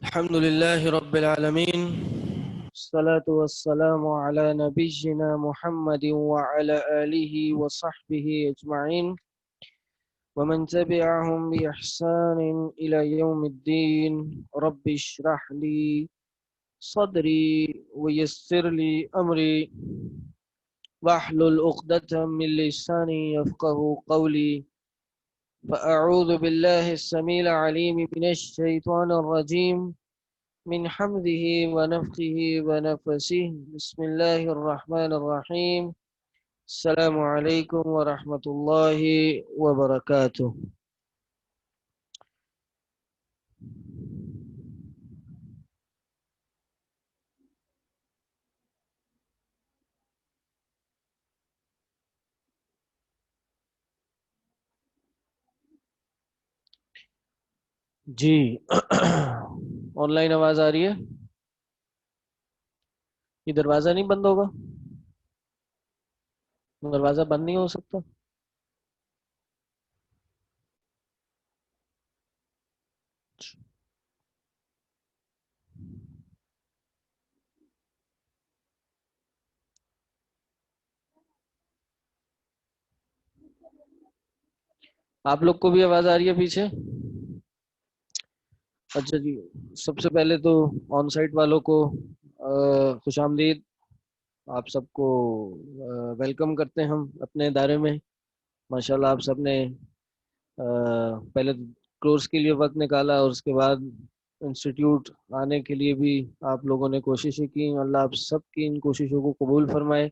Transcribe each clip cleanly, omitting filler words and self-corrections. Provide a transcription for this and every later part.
الحمد لله رب العالمين، الصلاة والسلام على نبينا محمد وعلى آله وصحبه أجمعين ومن تبعهم بإحسان إلى يوم الدين. رب اشرح لي صدري ويسر لي أمري واحلل عقدة من لساني يفقه قولي. فأعوذ بالله السميع العليم من الشيطان الرجيم من حمده ونفخه ونفسه. بسم الله الرحمن الرحيم. السلام علیکم ورحمۃ اللہ وبرکاتہ. جی آن لائن آواز آ رہی ہے؟ یہ دروازہ نہیں بند ہوگا؟ دروازہ بند نہیں ہو سکتا؟ آپ لوگ کو بھی آواز آ رہی ہے پیچھے؟ اچھا جی، سب سے پہلے تو آن سائٹ والوں کو خوش آمدید. آپ سب کو ویلکم کرتے ہیں ہم اپنے ادارے میں. ماشاءاللہ آپ سب نے پہلے کورس کے لیے وقت نکالا اور اس کے بعد انسٹیٹیوٹ آنے کے لیے بھی آپ لوگوں نے کوششیں کی. اللہ آپ سب کی ان کوششوں کو قبول فرمائے،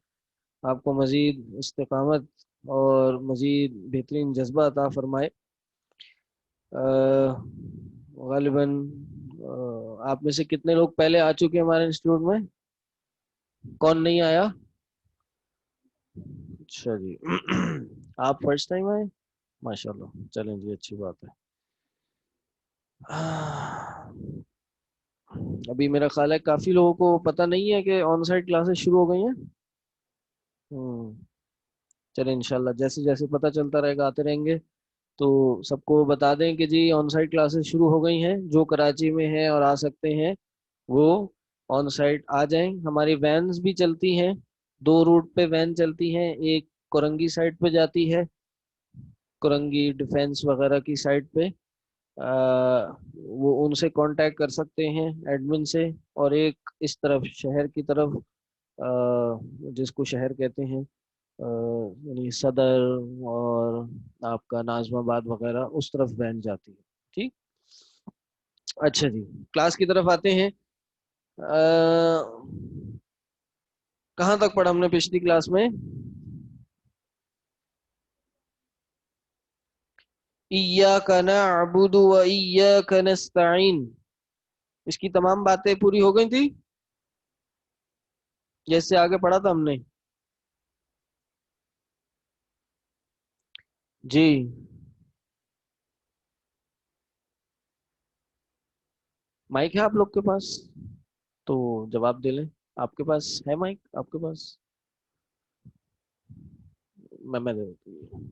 آپ کو مزید استقامت اور مزید بہترین جذبہ عطا فرمائے. غالباً آپ میں سے کتنے لوگ پہلے آ چکے ہیں ہمارے انسٹیٹیوٹ میں؟ کون نہیں آیا؟ اچھا جی آپ فرسٹ ٹائم آئے؟ ماشاءاللہ، چلیں جی اچھی بات ہے. ابھی میرا خیال ہے کافی لوگوں کو پتہ نہیں ہے کہ آن سائٹ کلاسز شروع ہو گئی ہیں. چلیں انشاءاللہ جیسے جیسے پتہ چلتا رہے گا آتے رہیں گے. تو سب کو بتا دیں کہ جی آن سائٹ کلاسز شروع ہو گئی ہیں. جو کراچی میں ہیں اور آ سکتے ہیں وہ آن سائٹ آ جائیں. ہماری وینز بھی چلتی ہیں، 2 روٹ پہ وین چلتی ہیں. ایک کرنگی سائٹ پہ جاتی ہے، کرنگی ڈیفینس وغیرہ کی سائٹ پہ. وہ ان سے کانٹیکٹ کر سکتے ہیں ایڈمن سے. اور ایک اس طرف شہر کی طرف جس کو شہر کہتے ہیں یعنی صدر اور آپ کا ناظم آباد وغیرہ اس طرف وین جاتی ہے. ٹھیک، اچھا جی کلاس کی طرف آتے ہیں. کہاں تک پڑھا ہم نے پچھلی کلاس میں؟ ایاک نعبد و ایاک نستعین، اس کی تمام باتیں پوری ہو گئی تھی جیسے آگے پڑھا تھا ہم نے. جی مائک ہے آپ لوگ کے پاس تو جواب دے لیں. آپ کے پاس ہے مائک؟ آپ کے پاس میں دے دیتی ہوں.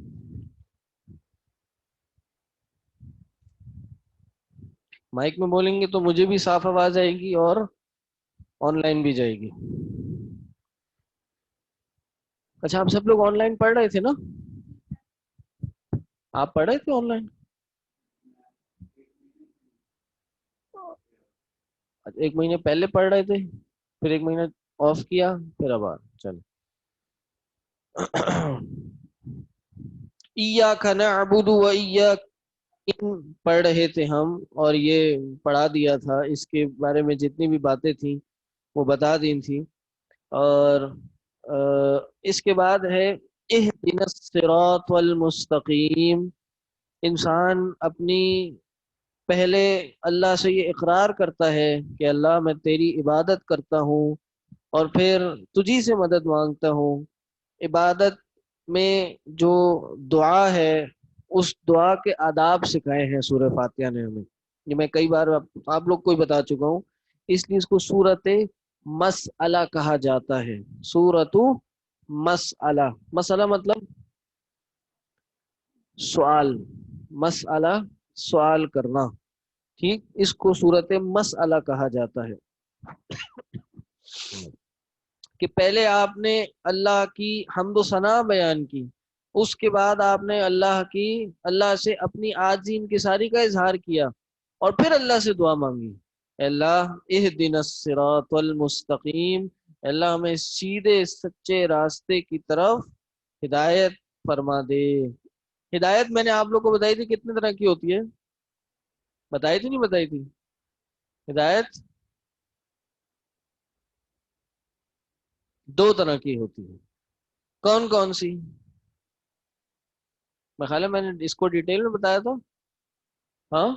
مائک میں بولیں گے تو مجھے بھی صاف آواز آئے گی اور آن لائن بھی جائے گی. اچھا آپ سب لوگ آن لائن پڑھ رہے تھے نا؟ آپ پڑھ رہے تھے آن لائن؟ ایک مہینے پہلے پڑھ رہے تھے، پھر ایک مہینہ آف کیا، پھر اب چل. ایاک نعبد و ایاک پڑھ رہے تھے ہم، اور یہ پڑھا دیا تھا. اس کے بارے میں جتنی بھی باتیں تھیں وہ بتا دی تھیں. اور اس کے بعد ہے اہدنا الصراط المستقیم. انسان اپنی پہلے اللہ سے یہ اقرار کرتا ہے کہ اللہ میں تیری عبادت کرتا ہوں اور پھر تجھی سے مدد مانگتا ہوں. عبادت میں جو دعا ہے اس دعا کے آداب سکھائے ہیں سورہ فاتحہ نے ہمیں. یہ میں کئی بار آپ لوگ کو ہی بتا چکا ہوں، اس لیے اس کو سورۃ مسئلہ کہا جاتا ہے. سورۃ مسئلہ، مسئلہ مطلب سوال، مسئلہ سوال کرنا، ٹھیک، اس کو صورت مسئلہ کہا جاتا ہے کہ پہلے آپ نے اللہ کی حمد و ثنا بیان کی، اس کے بعد آپ نے اللہ سے اپنی عاجزی انکساری کا اظہار کیا، اور پھر اللہ سے دعا مانگی، اے اللہ اہدنا الصراط المستقیم، اللہ ہمیں سیدھے سچے راستے کی طرف ہدایت فرما دے۔ ہدایت میں نے آپ لوگ کو بتائی تھی کتنے طرح کی ہوتی ہے، بتائی تھی نہیں بتائی تھی؟ ہدایت دو طرح کی ہوتی ہے، کون کون سی؟ میں خیال ہے میں نے اس کو ڈیٹیل میں بتایا تھا، ہاں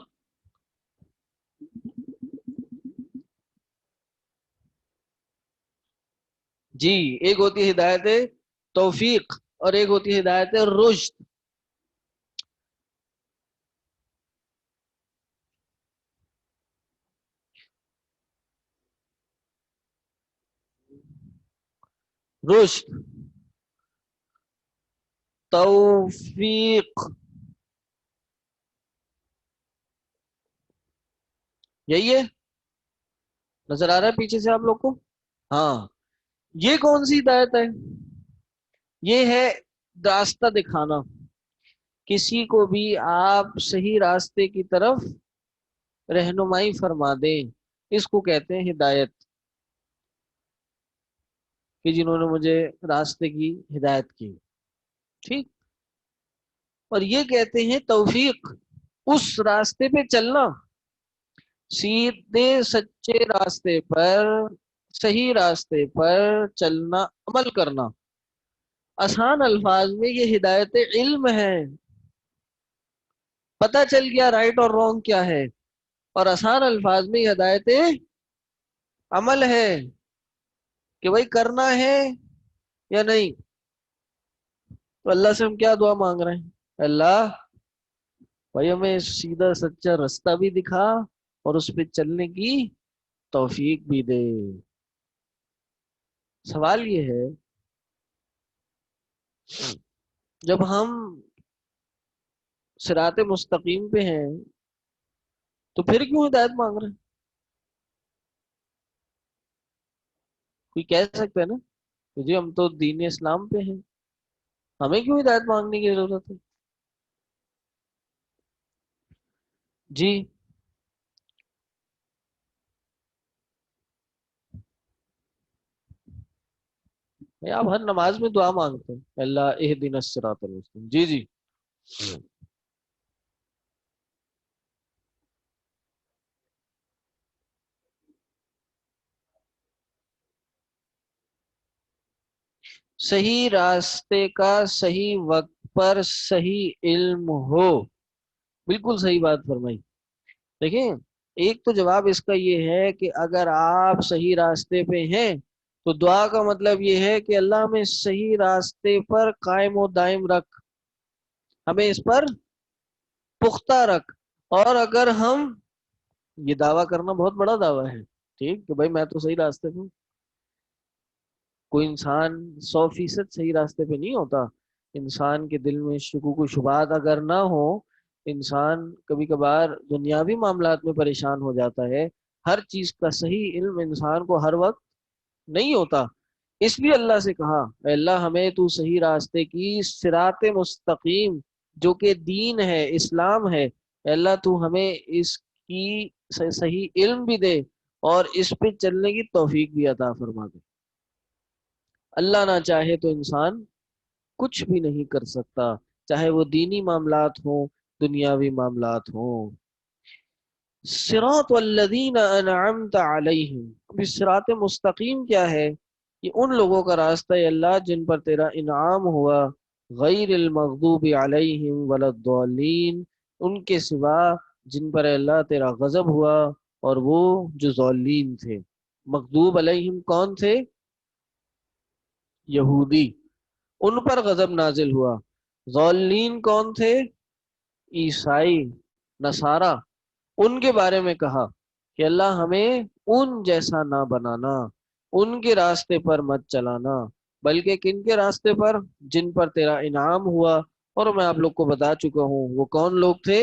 جی، ایک ہوتی ہے ہدایت توفیق اور ایک ہوتی ہے ہدایت رشد۔ رشد، توفیق، یہی ہے، نظر آ رہا ہے پیچھے سے آپ لوگ کو؟ ہاں، یہ کون سی ہدایت ہے؟ یہ ہے راستہ دکھانا، کسی کو بھی آپ صحیح راستے کی طرف رہنمائی فرما دیں، اس کو کہتے ہیں ہدایت، کہ جنہوں نے مجھے راستے کی ہدایت کی، ٹھیک۔ اور یہ کہتے ہیں توفیق، اس راستے پہ چلنا، سیدھے سچے راستے پر، صحیح راستے پر چلنا، عمل کرنا۔ آسان الفاظ میں یہ ہدایت علم ہے، پتہ چل گیا رائٹ اور رونگ کیا ہے، اور آسان الفاظ میں یہ ہدایت عمل ہے کہ بھائی کرنا ہے یا نہیں۔ تو اللہ سے ہم کیا دعا مانگ رہے ہیں؟ اللہ بھائی ہمیں سیدھا سچا راستہ بھی دکھا اور اس پہ چلنے کی توفیق بھی دے۔ سوال یہ ہے، جب ہم صراط مستقیم پہ ہیں تو پھر کیوں ہدایت مانگ رہے ہیں؟ کوئی کہہ سکتا ہے نا کہ جی ہم تو دین اسلام پہ ہیں، ہمیں کیوں ہدایت مانگنے کی ضرورت ہے؟ جی، آپ ہر نماز میں دعا مانگتے ہیں اللہ اہدنا الصراط المستقیم، جی جی۔ صحیح راستے کا صحیح وقت پر صحیح علم ہو، بالکل صحیح بات فرمائی۔ دیکھیں، ایک تو جواب اس کا یہ ہے کہ اگر آپ صحیح راستے پہ ہیں تو دعا کا مطلب یہ ہے کہ اللہ ہمیں صحیح راستے پر قائم و دائم رکھ، ہمیں اس پر پختہ رکھ۔ اور اگر ہم، یہ دعویٰ کرنا بہت بڑا دعویٰ ہے، ٹھیک، کہ بھائی میں تو صحیح راستے پہ ہوں، کوئی انسان 100% صحیح راستے پہ نہیں ہوتا، انسان کے دل میں شکوک و شبہات اگر نہ ہو، انسان کبھی کبھار دنیاوی معاملات میں پریشان ہو جاتا ہے، ہر چیز کا صحیح علم انسان کو ہر وقت نہیں ہوتا، اس لیے اللہ سے کہا اے اللہ ہمیں تو صحیح راستے کی صراط مستقیم جو کہ دین ہے، اسلام ہے، اے اللہ تو ہمیں اس کی صحیح علم بھی دے اور اس پہ چلنے کی توفیق بھی عطا فرما دے۔ اللہ نہ چاہے تو انسان کچھ بھی نہیں کر سکتا، چاہے وہ دینی معاملات ہوں، دنیاوی معاملات ہوں۔ صراط الذین انعمت علیہم، اب صراط مستقیم کیا ہے؟ یہ ان لوگوں کا راستہ ہے اللہ جن پر تیرا انعام ہوا، غیر المغضوب علیہم ولا الضالین، ان کے سوا جن پر اللہ تیرا غضب ہوا اور وہ جو ضالین تھے۔ مغضوب علیہم کون تھے؟ یہودی، ان پر غضب نازل ہوا۔ ضالین کون تھے؟ عیسائی، نصارہ، ان کے بارے میں کہا کہ اللہ ہمیں ان جیسا نہ بنانا، ان کے راستے پر مت چلانا، بلکہ کن کے راستے پر؟ جن پر تیرا انعام ہوا، اور میں آپ لوگ کو بتا چکا ہوں وہ کون لوگ تھے؟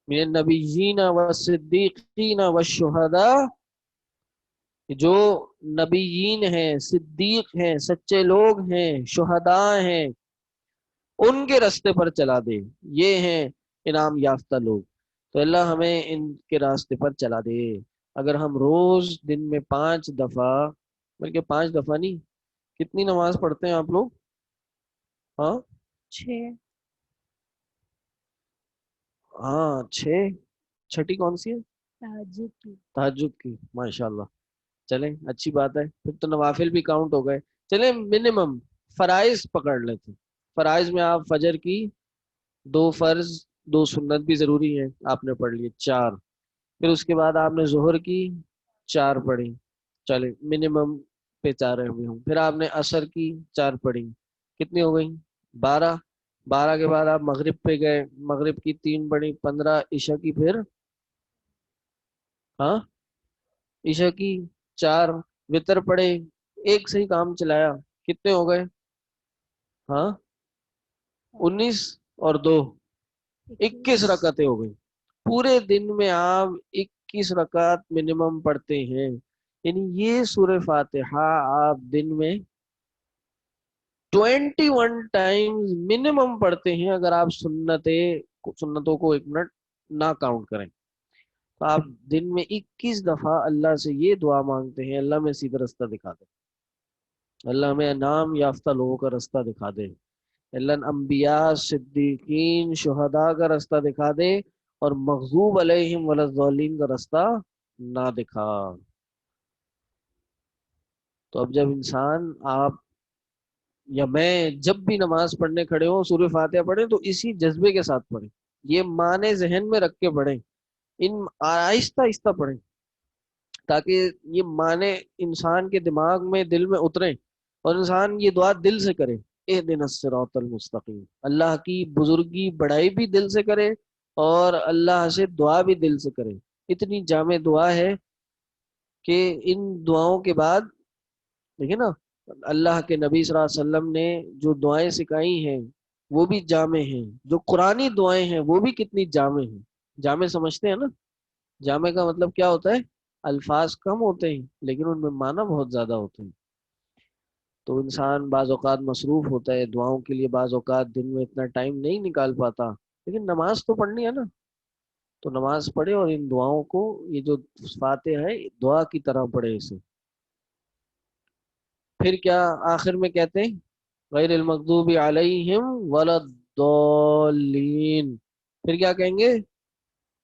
من النبیین والصدیقین والشہداء، جو نبیین ہیں، صدیق ہیں، سچے لوگ ہیں، شہداء ہیں، ان کے راستے پر چلا دے، یہ ہیں انعام یافتہ لوگ۔ تو اللہ ہمیں ان کے راستے پر چلا دے۔ اگر ہم روز دن میں 5 دفعہ، بلکہ 5 دفعہ نہیں، کتنی نماز پڑھتے ہیں آپ لوگ؟ ہاں 6۔ ہاں 6، چھٹی کون سی ہے؟ تہجد کی۔ تہجد کی، ماشاءاللہ۔ چلیں اچھی بات ہے، پھر تو نوافل بھی کاؤنٹ ہو گئے۔ چلیں منیمم فرائض پکڑ لیتے ہیں۔ فرائض میں آپ فجر کی 2 فرض، 2 سنت بھی ضروری ہیں، آپ نے پڑھ لیے 4۔ پھر اس کے بعد آپ نے ظہر کی 4 پڑھی، چلیں منیمم پہ 4 ہوئے ہوں۔ پھر آپ نے عصر کی 4 پڑھی، کتنی ہو گئی؟ 12۔ 12 کے بعد آپ مغرب پہ گئے، مغرب کی 3 پڑھی، 15۔ عشاء کی پھر، ہاں عشاء کی 4، وطر پڑے، ایک سے ہی کام چلایا، کتنے ہو گئے؟ ہاں 19 اور 2، 21 رکعتیں ہو گئی۔ پورے دن میں آپ 21 رکعت منیمم پڑھتے ہیں، یعنی یہ سورہ فاتحہ آپ دن میں 21 ٹائمز منیمم پڑھتے ہیں، اگر آپ سنتوں کو 1 منٹ نہ کاؤنٹ کریں تو آپ دن میں 21 دفعہ اللہ سے یہ دعا مانگتے ہیں، اللہ میں سیدھا رستہ دکھا دے، اللہ میں انعام یافتہ لوگوں کا رستہ دکھا دے، اللہ انبیاء، صدیقین، شہداء کا رستہ دکھا دے، اور مغضوب علیہم ولا الضالین کا رستہ نہ دکھا۔ تو اب جب انسان، آپ یا میں جب بھی نماز پڑھنے کھڑے ہوں سورہ فاتحہ پڑھیں تو اسی جذبے کے ساتھ پڑھیں، یہ معنی ذہن میں رکھ کے پڑھیں، ان آہستہ آہستہ پڑھیں تاکہ یہ معنی انسان کے دماغ میں، دل میں اتریں، اور انسان یہ دعا دل سے کرے، اہدنا الصراط المستقیم، اللہ کی بزرگی بڑائی بھی دل سے کرے اور اللہ سے دعا بھی دل سے کرے۔ اتنی جامع دعا ہے کہ ان دعاؤں کے بعد دیکھیں نا، اللہ کے نبی صلی اللہ علیہ وسلم نے جو دعائیں سکھائی ہیں وہ بھی جامع ہیں، جو قرآنی دعائیں ہیں وہ بھی کتنی جامع ہیں۔ جامع سمجھتے ہیں نا؟ جامع کا مطلب کیا ہوتا ہے؟ الفاظ کم ہوتے ہیں لیکن ان میں معنی بہت زیادہ ہوتے ہیں۔ تو انسان بعض اوقات مصروف ہوتا ہے دعاؤں کے لیے، بعض اوقات دن میں اتنا ٹائم نہیں نکال پاتا، لیکن نماز تو پڑھنی ہے نا، تو نماز پڑھے اور ان دعاؤں کو، یہ جو فاتحہ ہے دعا کی طرح پڑھے اسے۔ پھر کیا آخر میں کہتے ہیں؟ غیر المغضوب علیہم ولا الضالین، پھر کیا کہیں گے؟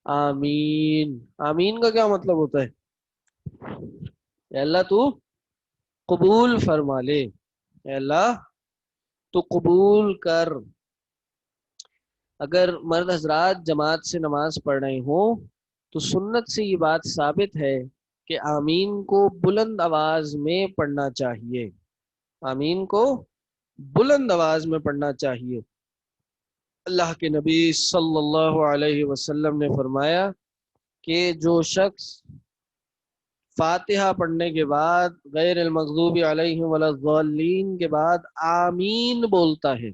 آمین۔ آمین کا کیا مطلب ہوتا ہے؟ اے اللہ تو قبول فرما لے، اے اللہ تو قبول کر۔ اگر مرد حضرات جماعت سے نماز پڑھ رہے ہوں تو سنت سے یہ بات ثابت ہے کہ آمین کو بلند آواز میں پڑھنا چاہیے، آمین کو بلند آواز میں پڑھنا چاہیے۔ اللہ کے نبی صلی اللہ علیہ وسلم نے فرمایا کہ جو شخص فاتحہ پڑھنے کے بعد غیر المغضوب علیہم ولا الضالین کے بعد آمین بولتا ہے،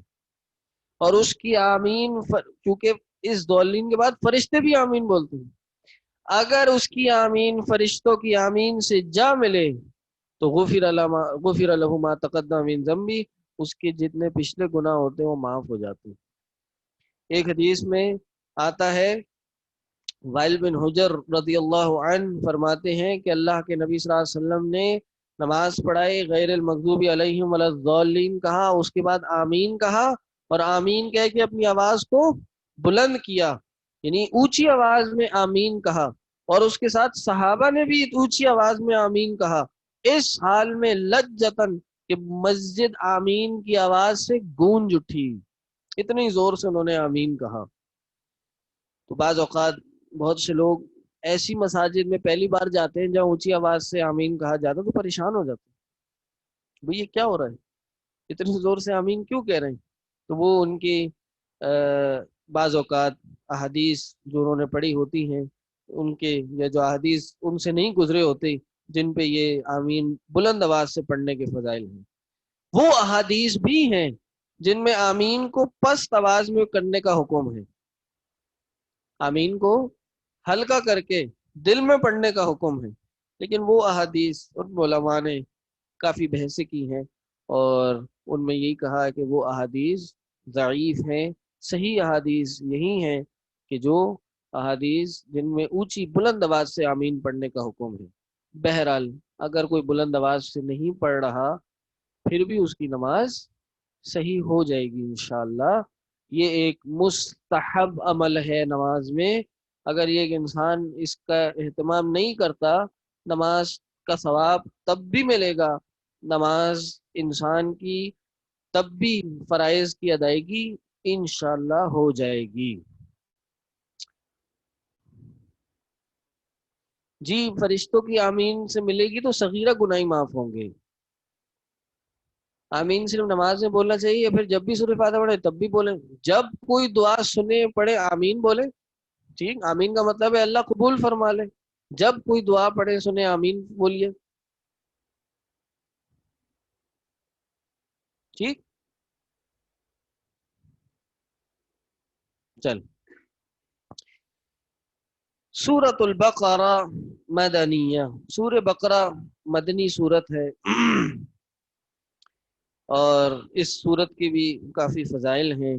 اور اس کی آمین کیونکہ اس ضالین کے بعد فرشتے بھی آمین بولتے ہیں، اگر اس کی آمین فرشتوں کی آمین سے جا ملے تو غفر له ما تقدم من ذنبی، اس کے جتنے پچھلے گناہ ہوتے ہیں وہ معاف ہو جاتے ہیں۔ ایک حدیث میں آتا ہے، وائل بن حجر رضی اللہ عنہ فرماتے ہیں کہ اللہ کے نبی صلی اللہ علیہ وسلم نے نماز پڑھائی، غیر المغضوب علیہم ولا الضالین کہا، اس کے بعد آمین کہا، اور آمین کہہ کے اپنی آواز کو بلند کیا، یعنی اونچی آواز میں آمین کہا، اور اس کے ساتھ صحابہ نے بھی اونچی آواز میں آمین کہا، اس حال میں لجتن کہ مسجد آمین کی آواز سے گونج اٹھی، اتنی زور سے انہوں نے آمین کہا۔ تو بعض اوقات بہت سے لوگ ایسی مساجد میں پہلی بار جاتے ہیں جہاں اونچی آواز سے آمین کہا جاتا ہے تو پریشان ہو جاتے ہیں، بھئی یہ کیا ہو رہا ہے، اتنی زور سے آمین کیوں کہہ رہے ہیں؟ تو وہ ان کی بعض اوقات احادیث جو انہوں نے پڑھی ہوتی ہیں، ان کے یا جو احادیث ان سے نہیں گزرے ہوتے جن پہ یہ آمین بلند آواز سے پڑھنے کے فضائل ہیں، وہ احادیث بھی ہیں جن میں آمین کو پست آواز میں کرنے کا حکم ہے۔ آمین کو ہلکا کر کے دل میں پڑھنے کا حکم ہے، لیکن وہ احادیث اور علماء نے کافی بحثیں کی ہیں، اور ان میں یہی کہا ہے کہ وہ احادیث ضعیف ہیں۔ صحیح احادیث یہی ہیں کہ جو احادیث جن میں اونچی بلند آواز سے آمین پڑھنے کا حکم ہے۔ بہرحال اگر کوئی بلند آواز سے نہیں پڑھ رہا پھر بھی اس کی نماز صحیح ہو جائے گی انشاءاللہ۔ یہ ایک مستحب عمل ہے نماز میں، اگر یہ ایک انسان اس کا اہتمام نہیں کرتا نماز کا ثواب تب بھی ملے گا، نماز انسان کی تب بھی فرائض کی ادائیگی انشاءاللہ ہو جائے گی۔ جی فرشتوں کی آمین سے ملے گی تو صغیرہ گناہ معاف ہوں گے۔ آمین صرف نماز میں بولنا چاہیے یا پھر جب بھی سورہ فاتحہ پڑھے تب بھی بولیں؟ جب کوئی دعا سنے پڑھے آمین بولے، ٹھیک، آمین کا مطلب ہے اللہ قبول فرما لے۔ جب کوئی دعا پڑھے سنے آمین بولیے، ٹھیک۔ چل، سورۃ البقرہ مدنیہ، سورہ بقرہ مدنی سورت ہے، اور اس سورت کی بھی کافی فضائل ہیں،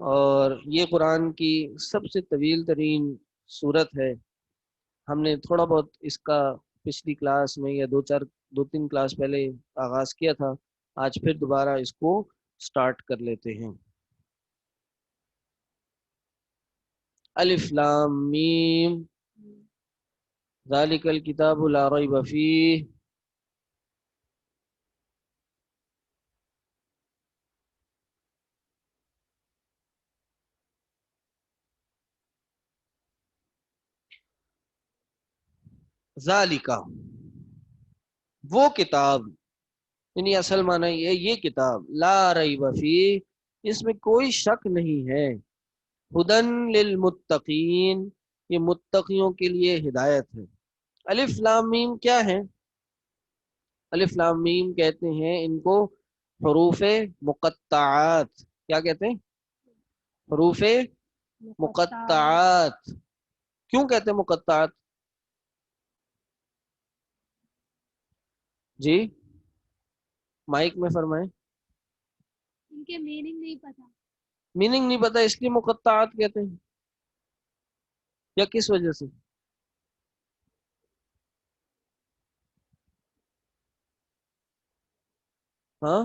اور یہ قرآن کی سب سے طویل ترین سورت ہے۔ ہم نے تھوڑا بہت اس کا پچھلی کلاس میں یا دو تین کلاس پہلے آغاز کیا تھا، آج پھر دوبارہ اس کو سٹارٹ کر لیتے ہیں۔ الف لام میم ذالک الکتاب لا ریب فیہ ذالک وہ کتاب، یعنی اصل معنی یہ کتاب لا ریب فیہ اس میں کوئی شک نہیں ہے، ہدن للمتقین یہ متقیوں کے لیے ہدایت ہے۔ الف لام میم کیا ہے؟ الف لام میم کہتے ہیں ان کو حروف مقطعات۔ کیا کہتے ہیں؟ حروف مقطعات۔ کیوں کہتے ہیں مقطعات؟ جی مائک میں فرمائیں۔ ان کے میننگ نہیں پتا۔ میننگ نہیں پتا اس لیے مقطعات کہتے ہیں، یا کس وجہ سے؟ ہاں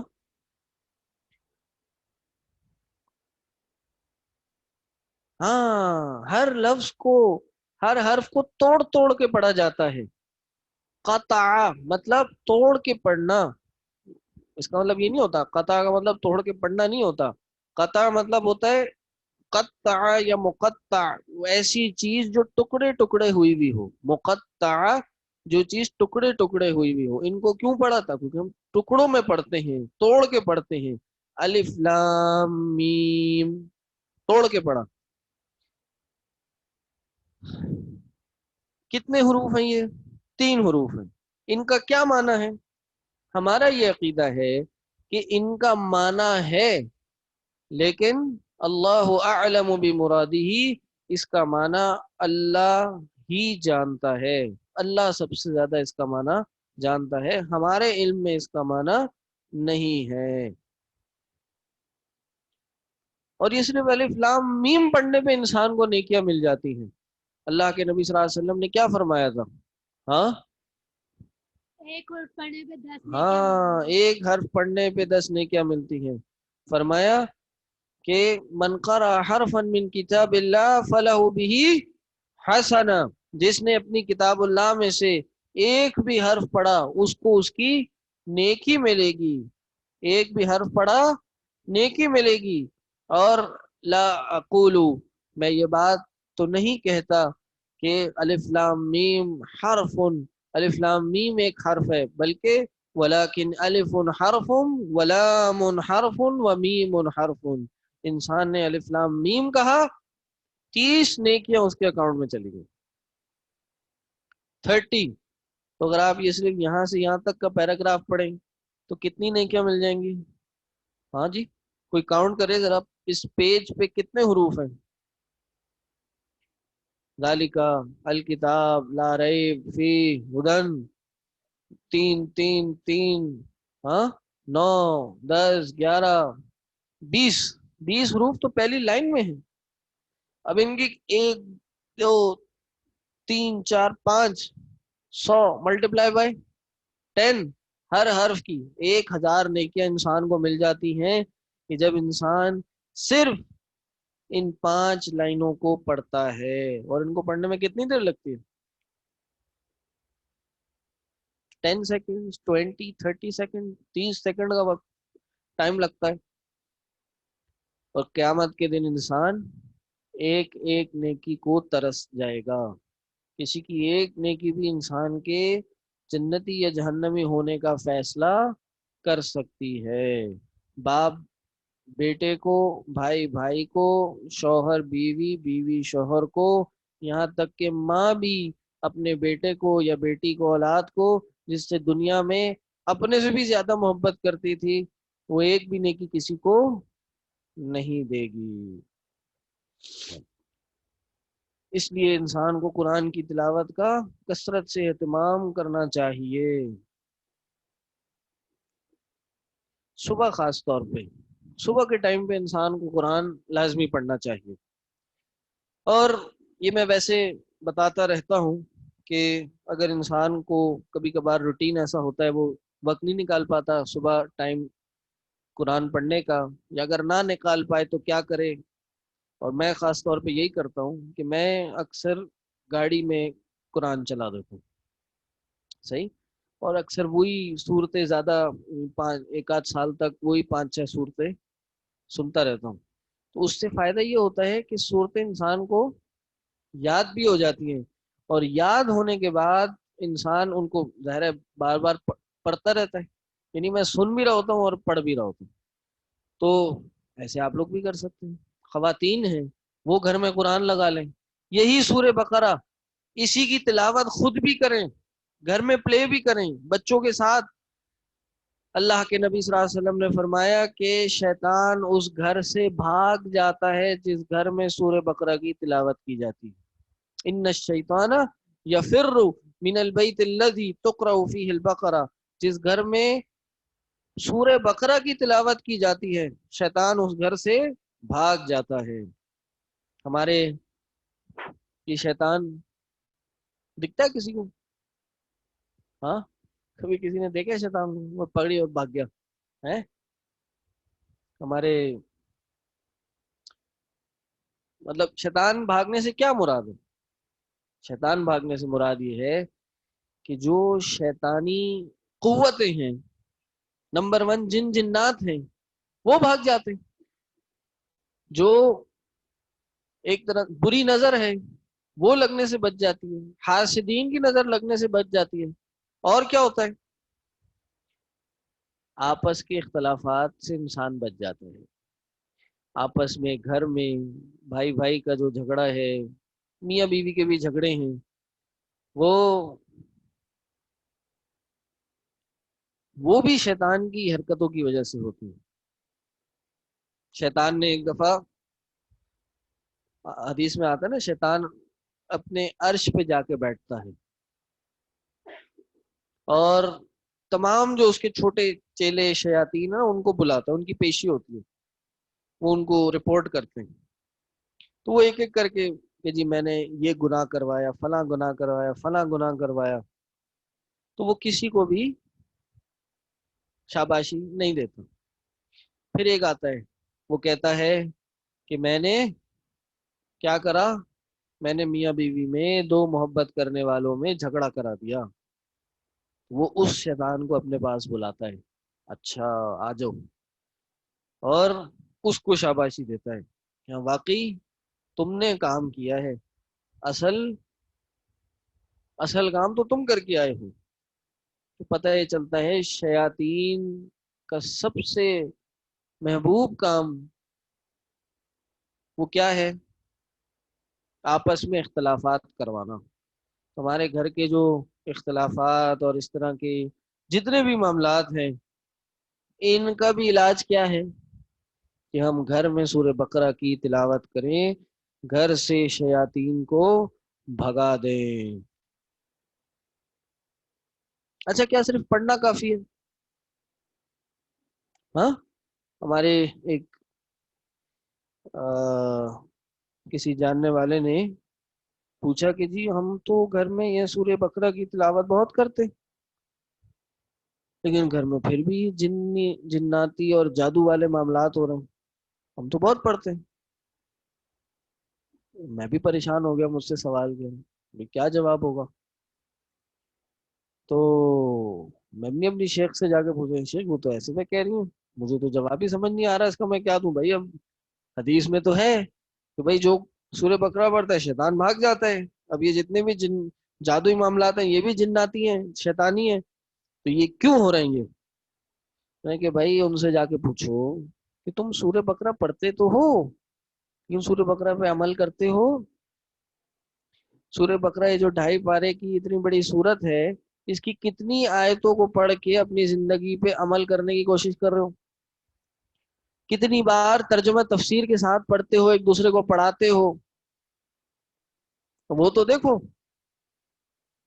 ہاں، ہر لفظ کو، ہر حرف کو توڑ توڑ کے پڑھا جاتا ہے۔ قطع مطلب توڑ کے پڑھنا، اس کا مطلب یہ نہیں ہوتا، قطع کا مطلب توڑ کے پڑھنا نہیں ہوتا، قطع مطلب ہوتا ہے قطع یا مقطع ایسی چیز جو ٹکڑے ٹکڑے ہوئی بھی ہو، مقطع جو چیز ٹکڑے ٹکڑے ہوئی بھی ہو۔ ان کو کیوں پڑھا تھا؟ کیونکہ ہم ٹکڑوں میں پڑھتے ہیں، توڑ کے پڑھتے ہیں۔ الف لام میم توڑ کے پڑھا۔ کتنے حروف ہیں یہ؟ 3 حروف ہیں۔ ان کا کیا معنی ہے؟ ہمارا یہ عقیدہ ہے کہ ان کا معنی ہے، لیکن اللہ اعلم بمرادہ اس کا معنی اللہ ہی جانتا ہے، اللہ سب سے زیادہ اس کا معنی جانتا ہے، ہمارے علم میں اس کا معنی نہیں ہے۔ اور یہ صرف الف لام میم پڑھنے پہ انسان کو نیکیاں مل جاتی ہیں۔ اللہ کے نبی صلی اللہ علیہ وسلم نے کیا فرمایا تھا؟ ہاں ایک حرف پڑھنے پہ 10 نیکیاں ہاں، ملتی ہیں۔ ایک حرف پڑھنے پہ 10 نیکیاں ملتی ہیں۔ فرمایا کہ من قرأ حرفا من کتاب اللہ فلہ بہ حسنہ، جس نے اپنی کتاب اللہ میں سے ایک بھی حرف پڑھا اس کو اس کی نیکی ملے گی، ایک بھی حرف پڑھا نیکی ملے گی۔ اور لا اقول میں یہ بات تو نہیں کہتا کہ الف لام میم حرف، الف لام میم ایک حرف ہے، بلکہ ولیکن الف حرف ولام حرف ومیم حرف۔ انسان نے الف لام میم کہا، 30 نیکیاں اس کے اکاؤنٹ میں چلی گئی، 30۔ تو اگر آپ یہ صرف یہاں سے یہاں تک کا پیراگراف پڑھیں تو کتنی نیکیاں مل جائیں گی؟ ہاں جی کوئی کاؤنٹ کرے ذرا، اس پیج پہ کتنے حروف ہیں؟ ذالک الکتاب لا ریب فی ہدن، تین تین تین، ہاں، 9 10 11 20، 20 حروف تو پہلی لائن میں ہے. اب ان کی 1 2 3 4 5 100 ملٹیپلائی بائی 10، ہر حرف کی 1000 نیکیاں انسان کو مل جاتی ہیں کہ جب انسان صرف ان 5 لائنوں کو پڑھتا ہے. اور ان کو پڑھنے میں کتنی دیر لگتی ہے؟ 10 سیکنڈ، 20 30 سیکنڈ، 30 سیکنڈ کا وقت ٹائم لگتا ہے. اور قیامت کے دن انسان ایک ایک نیکی کو ترس جائے گا. کسی کی ایک نیکی بھی انسان کے جنتی یا جہنمی ہونے کا فیصلہ کر سکتی ہے. باپ بیٹے کو، بھائی بھائی کو، شوہر بیوی، بیوی شوہر کو، یہاں تک کہ ماں بھی اپنے بیٹے کو یا بیٹی کو، اولاد کو جس سے دنیا میں اپنے سے بھی زیادہ محبت کرتی تھی، وہ ایک بھی نیکی کسی کو نہیں دے گی. اس لیے انسان کو قرآن کی تلاوت کا کثرت سے اہتمام کرنا چاہیے. صبح خاص طور پہ، صبح کے ٹائم پہ انسان کو قرآن لازمی پڑھنا چاہیے. اور یہ میں ویسے بتاتا رہتا ہوں کہ اگر انسان کو کبھی کبھار روٹین ایسا ہوتا ہے وہ وقت نہیں نکال پاتا صبح ٹائم قرآن پڑھنے کا، یا اگر نہ نکال پائے تو کیا کرے. اور میں خاص طور پہ یہی کرتا ہوں کہ میں اکثر گاڑی میں قرآن چلا دیتا ہوں. صحیح. اور اکثر وہی صورتیں زیادہ، 1 آدھ سال تک وہی 5 6 صورتیں سنتا رہتا ہوں. تو اس سے فائدہ یہ ہوتا ہے کہ صورتیں انسان کو یاد بھی ہو جاتی ہیں، اور یاد ہونے کے بعد انسان ان کو ظاہر ہے بار بار پڑھتا رہتا ہے. یعنی میں سن بھی رہا ہوتا ہوں اور پڑھ بھی رہا ہوتا ہوں. تو ایسے آپ لوگ بھی کر سکتے ہیں. خواتین ہیں وہ گھر میں قرآن لگا لیں، یہی سورہ بقرہ، اسی کی تلاوت خود بھی کریں، گھر میں پلے بھی کریں بچوں کے ساتھ. اللہ کے نبی صلی اللہ علیہ وسلم نے فرمایا کہ شیطان اس گھر سے بھاگ جاتا ہے جس گھر میں سورہ بقرہ کی تلاوت کی جاتی ہے. ان الشیطان یفر من البیت الذی تقرأ فیہ البقرہ، جس گھر میں سورہ بقرہ کی تلاوت کی جاتی ہے شیطان اس گھر سے بھاگ جاتا ہے. ہمارے یہ شیطان دکھتا ہے کسی کو؟ ہاں، کبھی کسی نے دیکھا شیطان وہ پکڑی اور بھاگ گیا ہے؟ ہمارے مطلب شیطان بھاگنے سے کیا مراد ہے؟ شیطان بھاگنے سے مراد یہ ہے کہ جو شیطانی قوتیں ہیں، نمبر 1 جن جنات ہیں وہ بھاگ جاتے ہیں. جو ایک طرح بری نظر ہے وہ لگنے سے بچ جاتی ہے، حاسدین کی نظر لگنے سے بچ جاتی ہے. اور کیا ہوتا ہے؟ آپس کے اختلافات سے انسان بچ جاتا ہے. آپس میں گھر میں بھائی بھائی کا جو جھگڑا ہے، میاں بیوی کے بھی جھگڑے ہیں، وہ بھی شیطان کی حرکتوں کی وجہ سے ہوتی ہیں. شیطان نے ایک دفعہ، حدیث میں آتا ہے نا، شیطان اپنے عرش پہ جا کے بیٹھتا ہے اور تمام جو اس کے چھوٹے چیلے شیاطین ہیں ان کو بلاتا ہے، ان کی پیشی ہوتی ہے، وہ ان کو رپورٹ کرتے ہیں. تو وہ ایک ایک کر کے کہ جی میں نے یہ گناہ کروایا، فلاں گناہ کروایا، فلاں گناہ کروایا. تو وہ کسی کو بھی شاباشی نہیں دیتا. پھر ایک آتا ہے، وہ کہتا ہے کہ میں نے کیا کرا، میں نے میاں بیوی میں 2 محبت کرنے والوں میں جھگڑا کرا دیا. وہ اس شیطان کو اپنے پاس بلاتا ہے، اچھا آ جاؤ، اور اس کو شاباشی دیتا ہے کہ واقعی تم نے کام کیا ہے، اصل کام تو تم کر کے آئے ہو. تو پتہ یہ چلتا ہے شیاطین کا سب سے محبوب کام وہ کیا ہے؟ آپس میں اختلافات کروانا. ہمارے گھر کے جو اختلافات اور اس طرح کے جتنے بھی معاملات ہیں، ان کا بھی علاج کیا ہے کہ ہم گھر میں سورہ بقرہ کی تلاوت کریں، گھر سے شیاطین کو بھگا دیں. اچھا کیا صرف پڑھنا کافی ہے؟ ہاں ہمارے ایک کسی جاننے والے نے پوچھا کہ جی ہم تو گھر میں یہ سورہ بقرہ کی تلاوت بہت کرتے لیکن گھر میں پھر بھی جناتی اور جادو والے معاملات ہو رہے ہیں. ہم تو بہت پڑھتے ہیں. میں بھی پریشان ہو گیا, مجھ سے سوال کیا بھی کیا جواب ہوگا. تو میں نے اپنی شیخ سے جا کے پوچھا, شیخ وہ تو ایسے میں کہہ رہی ہوں, مجھے تو جواب ہی سمجھ نہیں آ رہا اس کا, میں کیا دوں بھائی. اب حدیث میں تو ہے کہ بھائی جو سورہ بقرہ پڑھتا ہے شیطان بھاگ جاتا ہے. اب یہ جتنے بھی جادوئی معاملات ہیں یہ بھی جناتی ہیں, شیطانی ہیں, تو یہ کیوں ہو رہے ہیں؟ یہ میں کہ بھائی ان سے جا کے پوچھو کہ تم سورہ بقرہ پڑھتے تو ہو, کیوں سورہ بقرہ پہ عمل کرتے ہو؟ سورہ بقرہ یہ جو 2.5 پارے کی اتنی بڑی سورت ہے, اس کی کتنی آیتوں کو پڑھ کے اپنی زندگی پہ عمل کرنے کی کوشش کر رہے ہو؟ کتنی بار ترجمہ تفسیر کے ساتھ پڑھتے ہو, ایک دوسرے کو پڑھاتے ہو؟ وہ تو دیکھو.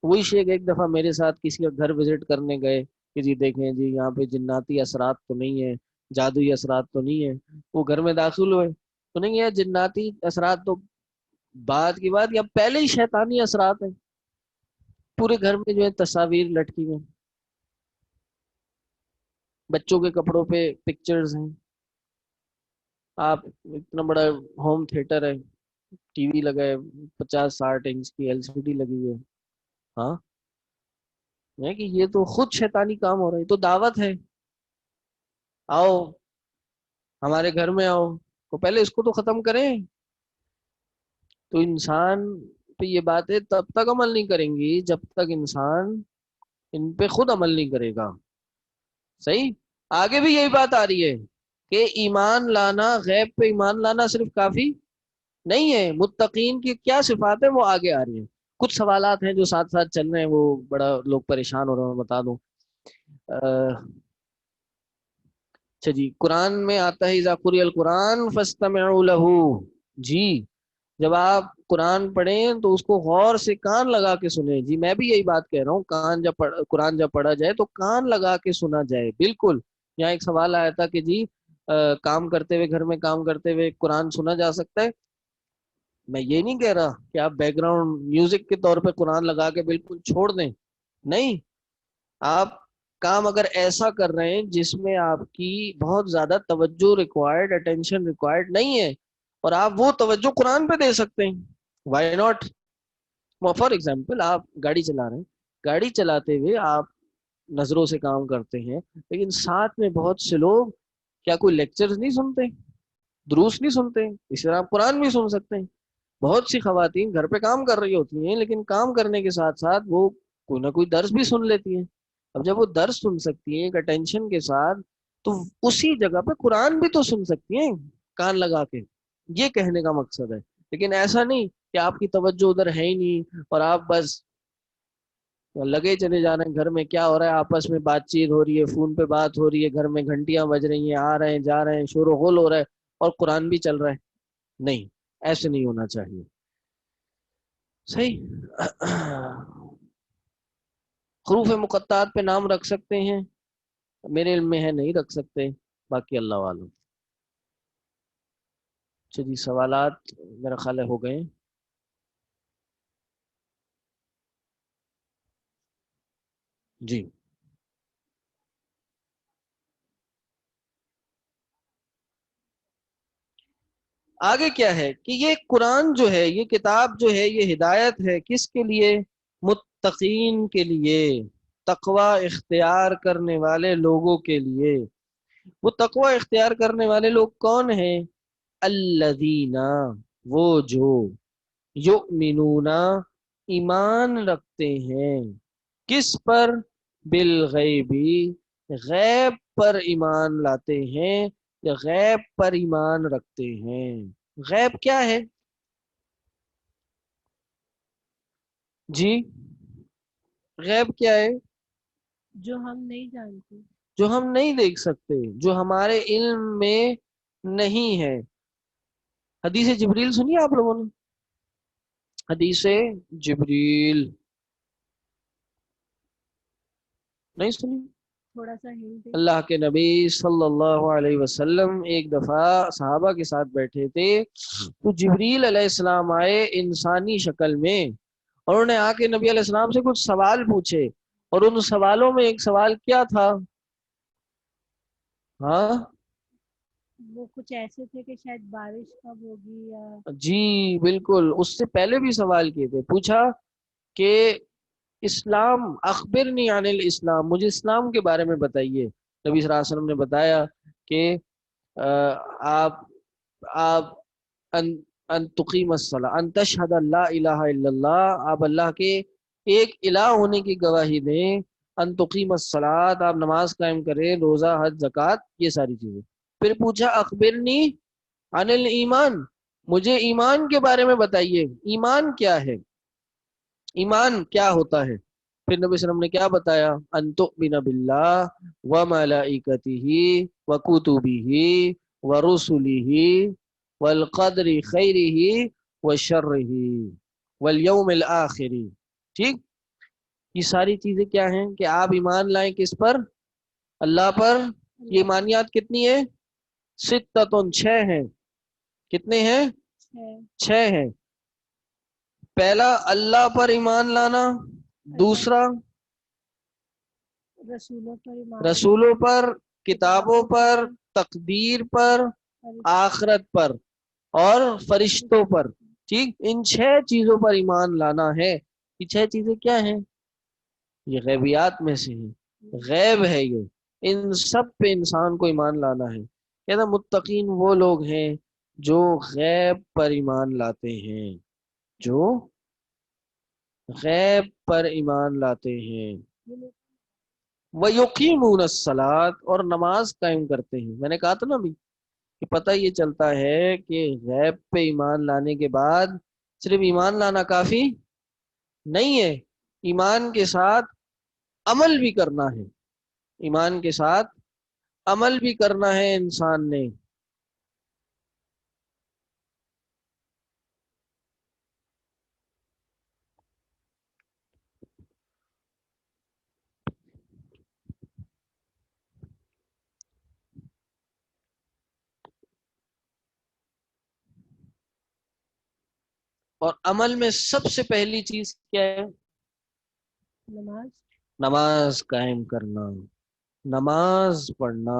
وہی شیخ ایک دفعہ میرے ساتھ کسی کا گھر وزٹ کرنے گئے کہ جی دیکھیں جی یہاں پہ جناتی اثرات تو نہیں ہے, جادوئی اثرات تو نہیں ہے. وہ گھر میں داخل ہوئے تو نہیں ہے جناتی اثرات تو بعد کی بات, یا پہلے ہی شیطانی اثرات ہیں. پورے گھر میں جو ہے تصاویر لٹکی ہوئی, بچوں کے کپڑوں پہ پکچرز ہیں. آپ اتنا بڑا ہوم تھیٹر ہے, ٹی وی لگا ہے 50-60 انچ کی LCD لگی ہے. ہاں ہے کہ یہ تو خود شیطانی کام ہو رہا ہے. تو دعوت ہے, آؤ ہمارے گھر میں آؤ, تو پہلے اس کو تو ختم کریں. تو انسان پہ یہ باتیں تب تک عمل نہیں کریں گی جب تک انسان ان پہ خود عمل نہیں کرے گا. صحیح. آگے بھی یہی بات آ رہی ہے کہ ایمان لانا, غیب پہ ایمان لانا صرف کافی نہیں ہے. متقین کی کیا صفات ہے وہ آگے آ رہی ہیں. کچھ سوالات ہیں جو ساتھ ساتھ چل رہے ہیں, وہ بڑا لوگ پریشان ہو رہے ہیں, میں بتا دوں. اچھا جی, قرآن میں آتا ہے اذا قرئ القرآن فاستمعوا له. جی جب آپ قرآن پڑھیں تو اس کو غور سے کان لگا کے سنیں. جی میں بھی یہی بات کہہ رہا ہوں, قرآن جب پڑھا جائے تو کان لگا کے سنا جائے. بالکل. یہاں ایک سوال آیا تھا کہ جی کام کرتے ہوئے, گھر میں کام کرتے ہوئے قرآن سنا جا سکتا ہے؟ میں یہ نہیں کہہ رہا کہ آپ بیک گراؤنڈ میوزک کے طور پہ قرآن لگا کے بالکل چھوڑ دیں. نہیں, آپ کام اگر ایسا کر رہے ہیں جس میں آپ کی بہت زیادہ توجہ ریکوائرڈ, اٹینشن ریکوائرڈ نہیں ہے, اور آپ وہ توجہ قرآن پہ دے سکتے ہیں, وائی ناٹ. فار ایگزامپل آپ گاڑی چلا رہے ہیں, گاڑی چلاتے ہوئے آپ نظروں سے کام کرتے ہیں, لیکن ساتھ میں بہت سے لوگ کیا کوئی لیکچرز نہیں سنتے, دروس نہیں سنتے؟ اس طرح آپ قرآن بھی سن سکتے ہیں. بہت سی خواتین گھر پہ کام کر رہی ہوتی ہیں لیکن کام کرنے کے ساتھ ساتھ وہ کوئی نہ کوئی درس بھی سن لیتی ہیں. اب جب وہ درس سن سکتی ہیں ایک اٹینشن کے ساتھ, تو اسی جگہ پہ قرآن بھی تو سن سکتی ہیں کان لگا کے. یہ کہنے کا مقصد ہے. لیکن ایسا نہیں کہ آپ کی توجہ ادھر ہے ہی نہیں اور آپ بس لگے چلے جا رہے ہیں. گھر میں کیا ہو رہا ہے, آپس میں بات چیت ہو رہی ہے, فون پہ بات ہو رہی ہے, گھر میں گھنٹیاں بج رہی ہیں, آ رہے ہیں جا رہے ہیں, شور و غل ہو رہا ہے, اور قرآن بھی چل رہا ہے. نہیں, ایسے نہیں ہونا چاہیے. صحیح. حروف مقطعات پہ نام رکھ سکتے ہیں؟ میرے علم میں ہے نہیں رکھ سکتے, باقی اللہ عالم. اچھا جی, سوالات میرا خیال ہے ہو گئے. جی آگے کیا ہے کہ یہ قرآن جو ہے, یہ کتاب جو ہے, یہ ہدایت ہے کس کے لیے؟ متقین کے لیے, تقوی اختیار کرنے والے لوگوں کے لیے. وہ تقوی اختیار کرنے والے لوگ کون ہیں؟ الذین, وہ جو, یؤمنون, ایمان رکھتے ہیں. کس پر؟ بالغیبی, غیب پر ایمان لاتے ہیں یا غیب پر ایمان رکھتے ہیں. غیب کیا ہے؟ جی غیب کیا ہے؟ جو ہم نہیں جانتے. جو ہم نہیں دیکھ سکتے, جو ہمارے علم میں نہیں ہے. حدیث جبریل سنی آپ لوگوں نے؟ حدیث جبریل نہیں سنی؟ تھوڑا سا ہنٹ دیں۔ اللہ کے نبی صلی اللہ علیہ وسلم ایک دفعہ صحابہ کے ساتھ بیٹھے تھے تو جبریل علیہ السلام آئے انسانی شکل میں، اور انہوں نے آ کے نبی علیہ السلام سے کچھ سوال پوچھے، اور ان سوالوں میں ایک سوال کیا تھا؟ ہاں وہ کچھ ایسے تھے کہ شاید بارش کب ہوگی یا جی بالکل، اس سے پہلے بھی سوال کیے تھے، پوچھا کہ اسلام اخبرنی عن الاسلام، مجھے اسلام کے بارے میں بتائیے۔ نبی صلی اللہ علیہ وسلم نے بتایا کہ آپ آپ ان ان تقیم الصلاۃ ان تشہد لا الہ الا اللہ، آپ اللہ کے ایک الہ ہونے کی گواہی دیں، ان تقیم الصلاۃ، آپ نماز قائم کریں، روزہ حج زکوٰۃ، یہ ساری چیزیں۔ پھر پوچھا اخبرنی عن الایمان، مجھے ایمان کے بارے میں بتائیے، ایمان کیا ہے، ایمان کیا ہوتا ہے؟ پھر نبی صلی اللہ علیہ وسلم نے کیا بتایا؟ ان تؤمن باللہ وملائکتہ وکتبہ ورسلہ والقدر خیرہ وشرہ والیوم الآخر۔ ٹھیک، یہ ساری چیزیں کیا ہیں کہ آپ ایمان لائیں کس پر؟ اللہ پر۔ یہ اللہ ایمانیات کتنی ہیں؟ ستتن، 6 ہیں۔ کتنے ہیں؟ ہے 6 ہیں۔ پہلا اللہ پر ایمان لانا، اللہ دوسرا رسولوں پر ایمان رسولوں پر، کتابوں کتابوں پر، تقدیر پر، فرشتوں آخرت پر، اور فرشتوں پر۔ ٹھیک، ان 6 چیزوں پر ایمان لانا ہے۔ یہ 6 چیزیں کیا ہیں؟ یہ غیبیات میں سے ہیں، غیب ہے یہ، ان سب پہ انسان کو ایمان لانا ہے۔ کہنا متقین وہ لوگ ہیں جو غیب پر ایمان لاتے ہیں، جو غیب پر ایمان لاتے ہیں۔ وَيُقِيمُونَ الصَّلَاةَ، اور نماز قائم کرتے ہیں۔ میں نے کہا تھا نا ابھی کہ پتہ یہ چلتا ہے کہ غیب پہ ایمان لانے کے بعد صرف ایمان لانا کافی نہیں ہے، ایمان کے ساتھ عمل بھی کرنا ہے، ایمان کے ساتھ عمل بھی کرنا ہے انسان نے۔ اور عمل میں سب سے پہلی چیز کیا ہے؟ نماز نماز قائم کرنا، نماز پڑھنا۔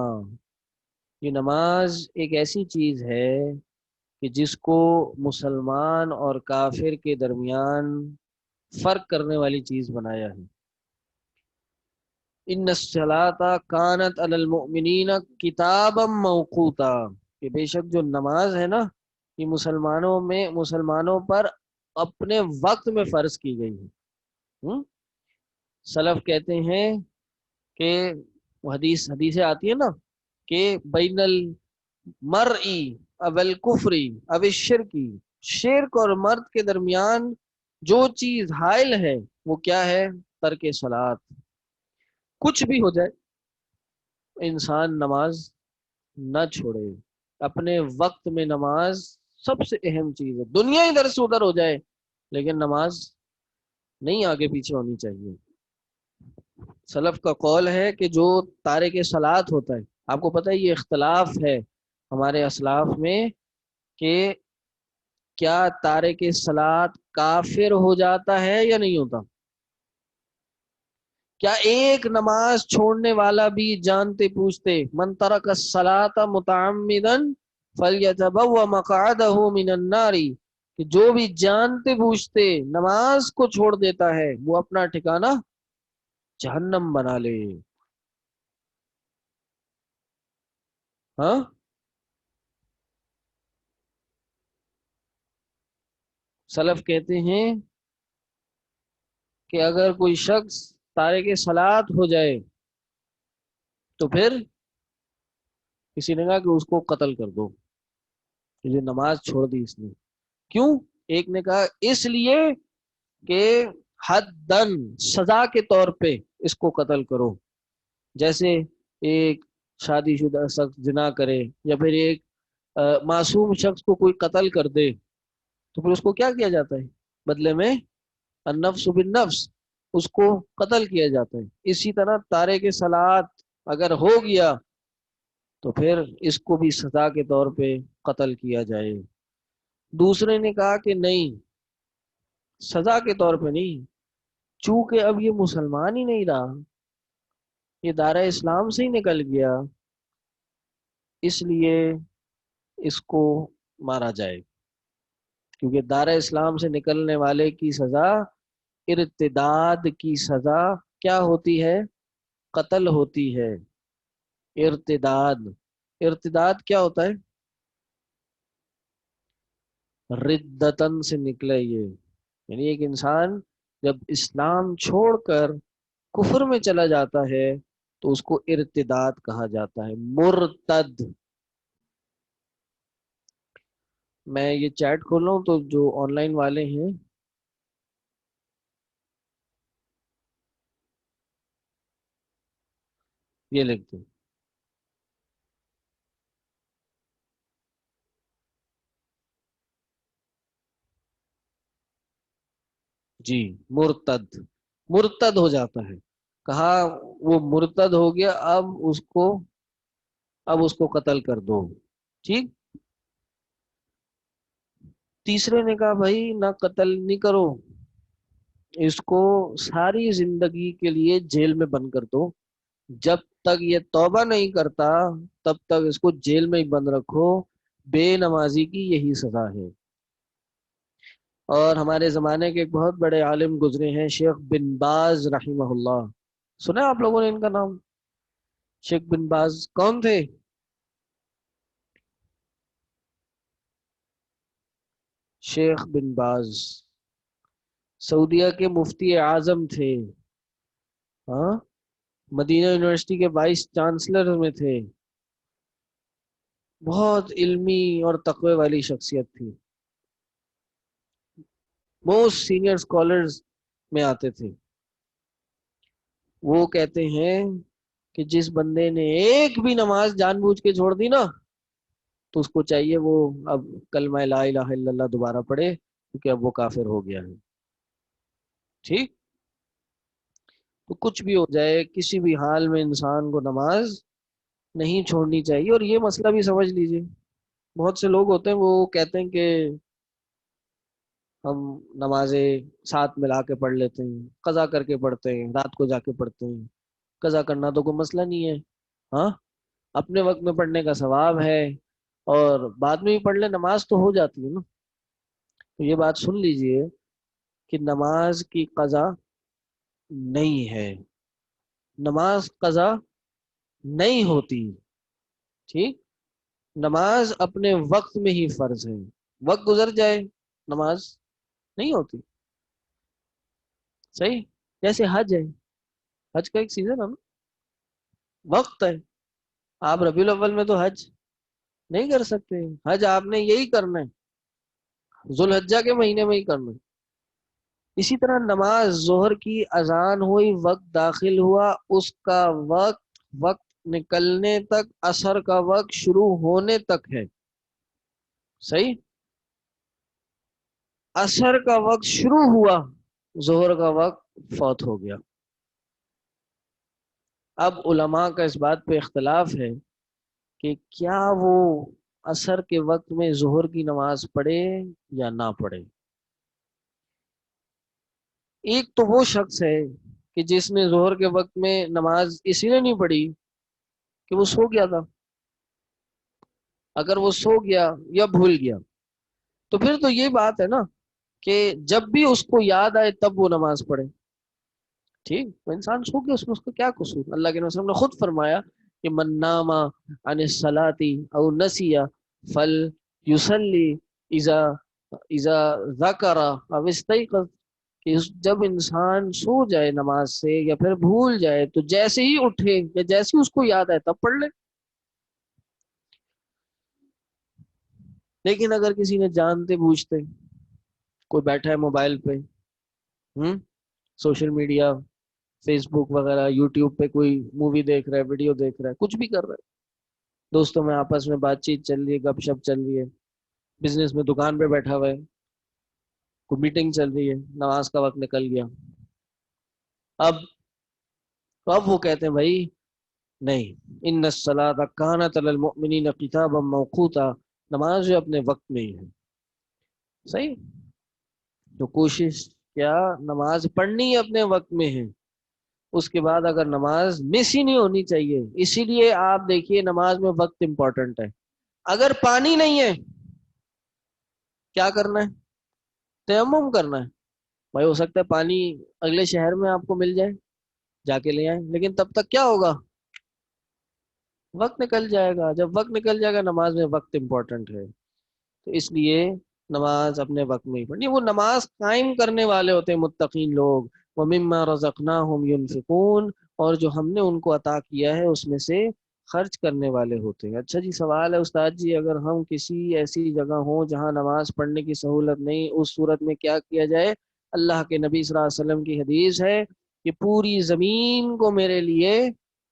یہ نماز ایک ایسی چیز ہے کہ جس کو مسلمان اور کافر کے درمیان فرق کرنے والی چیز بنایا ہے۔ ان الصلاۃ کانت علی المؤمنین کتابا موقوتا، کہ بے شک جو نماز ہے نا، یہ مسلمانوں پر اپنے وقت میں فرض کی گئی ہے۔ سلف کہتے ہیں کہ وہ حدیثیں آتی ہے نا کہ بین المرئی اب الکفری اب الشرکی، شرک اور مرد کے درمیان جو چیز حائل ہے وہ کیا ہے؟ ترک صلاۃ۔ کچھ بھی ہو جائے انسان نماز نہ چھوڑے، اپنے وقت میں نماز سب سے اہم چیز ہے۔ دنیا ادھر سے ادھر ہو جائے لیکن نماز نہیں آگے پیچھے ہونی چاہیے۔ سلف کا قول ہے کہ جو تارک صلاۃ ہوتا ہے، آپ کو پتہ ہے یہ اختلاف ہے ہمارے اسلاف میں کہ کیا تارک صلاۃ کافر ہو جاتا ہے یا نہیں ہوتا؟ کیا ایک نماز چھوڑنے والا بھی جانتے پوچھتے من ترک الصلاۃ متعمدا فلیتبوأ مقعدہ من النار، کہ جو بھی جانتے پوچھتے نماز کو چھوڑ دیتا ہے وہ اپنا ٹھکانہ جہنم بنا لے۔ ہاں، سلف کہتے ہیں کہ اگر کوئی شخص تارک صلاۃ ہو جائے تو پھر کسی نے کہا کہ اس کو قتل کر دو، یہ نماز چھوڑ دی اس نے۔ کیوں؟ ایک نے کہا اس لیے کہ حدن، سزا کے طور پہ اس کو قتل کرو، جیسے ایک شادی شدہ شخص زنا کرے یا پھر ایک معصوم شخص کو کوئی قتل کر دے تو پھر اس کو کیا کیا جاتا ہے؟ بدلے میں النفس بالنفس، اس کو قتل کیا جاتا ہے. اسی طرح تارک صلاۃ اگر ہو گیا تو پھر اس کو بھی سزا کے طور پہ قتل کیا جائے. دوسرے نے کہا کہ نہیں، سزا کے طور پہ نہیں، چونکہ اب یہ مسلمان ہی نہیں رہا، یہ دائرہ اسلام سے ہی نکل گیا، اس لیے اس کو مارا جائے. کیونکہ دائرہ اسلام سے نکلنے والے کی سزا، ارتداد کی سزا کیا ہوتی ہے؟ قتل ہوتی ہے. ارتداد، ارتداد کیا ہوتا ہے؟ ردتن سے نکلے یہ، یعنی ایک انسان جب اسلام چھوڑ کر کفر میں چلا جاتا ہے تو اس کو ارتداد کہا جاتا ہے، مرتد. میں یہ چیٹ کھول رہا ہوں تو جو آن لائن والے ہیں یہ لکھ دیں. جی، مرتد، مرتد ہو جاتا ہے. کہا وہ مرتد ہو گیا، اب اس کو قتل کر دو. ٹھیک. تیسرے نے کہا بھائی نہ قتل نہیں کرو، اس کو ساری زندگی کے لیے جیل میں بند کر دو، جب تک یہ توبہ نہیں کرتا تب تک اس کو جیل میں ہی بند رکھو، بے نمازی کی یہی سزا ہے. اور ہمارے زمانے کے ایک بہت بڑے عالم گزرے ہیں، شیخ بن باز رحمہ اللہ. سنا آپ لوگوں نے ان کا نام؟ شیخ بن باز کون تھے؟ شیخ بن باز سعودیہ کے مفتی اعظم تھے. ہاں، مدینہ یونیورسٹی کے وائس چانسلر میں تھے. بہت علمی اور تقوی والی شخصیت تھی، موسٹ سینئر اسکالرز میں آتے تھے. وہ کہتے ہیں کہ جس بندے نے ایک بھی نماز جان بوجھ کے چھوڑ دی نا تو اس کو چاہیے وہ اب کلمہ لا الہ الا اللہ دوبارہ پڑھے، کیونکہ اب وہ کافر ہو گیا ہے. ٹھیک. تو کچھ بھی ہو جائے، کسی بھی حال میں انسان کو نماز نہیں چھوڑنی چاہیے. اور یہ مسئلہ بھی سمجھ لیجئے، بہت سے لوگ ہوتے ہیں وہ کہتے ہیں کہ ہم نمازیں ساتھ ملا کے پڑھ لیتے ہیں، قضا کر کے پڑھتے ہیں، رات کو جا کے پڑھتے ہیں. قضا کرنا تو کوئی مسئلہ نہیں ہے، ہاں اپنے وقت میں پڑھنے کا ثواب ہے، اور بعد میں بھی پڑھ لے نماز تو ہو جاتی ہے نا. تو یہ بات سن لیجئے کہ نماز کی قضا نہیں ہے، نماز قضا نہیں ہوتی. ٹھیک. نماز اپنے وقت میں ہی فرض ہے، وقت گزر جائے نماز نہیں ہوتی. صحیح. جیسے حج ہے، حج کا ایک سیزن ہے نا، وقت ہے. آپ ربیع الاول میں تو حج نہیں کر سکتے، حج آپ نے یہی کرنا ہے ذوالحجہ کے مہینے میں ہی کرنا ہے. اسی طرح نماز ظہر کی اذان ہوئی، وقت داخل ہوا، اس کا وقت نکلنے تک، عصر کا وقت شروع ہونے تک ہے. صحیح. عصر کا وقت شروع ہوا، ظہر کا وقت فوت ہو گیا. اب علماء کا اس بات پہ اختلاف ہے کہ کیا وہ عصر کے وقت میں ظہر کی نماز پڑھے یا نہ پڑھے. ایک تو وہ شخص ہے کہ جس نے ظہر کے وقت میں نماز اسی لیے نہیں پڑھی کہ وہ سو گیا تھا. اگر وہ سو گیا یا بھول گیا تو پھر تو یہ بات ہے نا کہ جب بھی اس کو یاد آئے تب وہ نماز پڑھے. ٹھیک. وہ انسان سو گیا، اس کا کیا قصور؟ اللہ کے نبی صلی اللہ علیہ وسلم نے خود فرمایا کہ من نام عن الصلاۃ او نسی فلیصلی اذا ذکر او استيقظ، کہ جب انسان سو جائے نماز سے یا پھر بھول جائے تو جیسے ہی اٹھے یا جیسے ہی اس کو یاد آئے تب پڑھ لے. لیکن اگر کسی نے جانتے بوجھتے، کوئی بیٹھا ہے موبائل پہ، سوشل میڈیا، فیس بک وغیرہ، یوٹیوب پہ کوئی مووی دیکھ رہا ہے، ویڈیو دیکھ رہا ہے، کچھ بھی کر رہا ہے، دوستوں میں آپس میں بات چیت چل رہی ہے، گپ شپ چل رہی ہے، بزنس میں دکان پہ بیٹھا ہوا ہے، کوئی میٹنگ چل رہی ہے، نماز کا وقت نکل گیا، اب وہ کہتے ہیں بھائی نہیں، ان الصلاۃ کانت علی المؤمنین کتابا موقوتا، نماز جو اپنے وقت میں ہی ہے. صحیح، تو کوشش کیا نماز پڑھنی اپنے وقت میں ہے. اس کے بعد اگر نماز مس ہی نہیں ہونی چاہیے. اسی لیے آپ دیکھیے نماز میں وقت امپورٹنٹ ہے. اگر پانی نہیں ہے کیا کرنا ہے؟ تیمم کرنا ہے. بھائی ہو سکتا ہے پانی اگلے شہر میں آپ کو مل جائے، جا کے لے آئیں، لیکن تب تک کیا ہوگا؟ وقت نکل جائے گا. جب وقت نکل جائے گا، نماز میں وقت امپورٹنٹ ہے. تو اس لیے نماز اپنے وقت میں ہی پڑھنی. وہ نماز قائم کرنے والے ہوتے ہیں متقین لوگ. وَمِمَّا رَزَقْنَاهُمْ يُنْفِقُونَ، اور جو ہم نے ان کو عطا کیا ہے اس میں سے خرچ کرنے والے ہوتے ہیں. اچھا جی، سوال ہے استاد جی، اگر ہم کسی ایسی جگہ ہوں جہاں نماز پڑھنے کی سہولت نہیں، اس صورت میں کیا کیا جائے؟ اللہ کے نبی صلی اللہ علیہ وسلم کی حدیث ہے کہ پوری زمین کو میرے لیے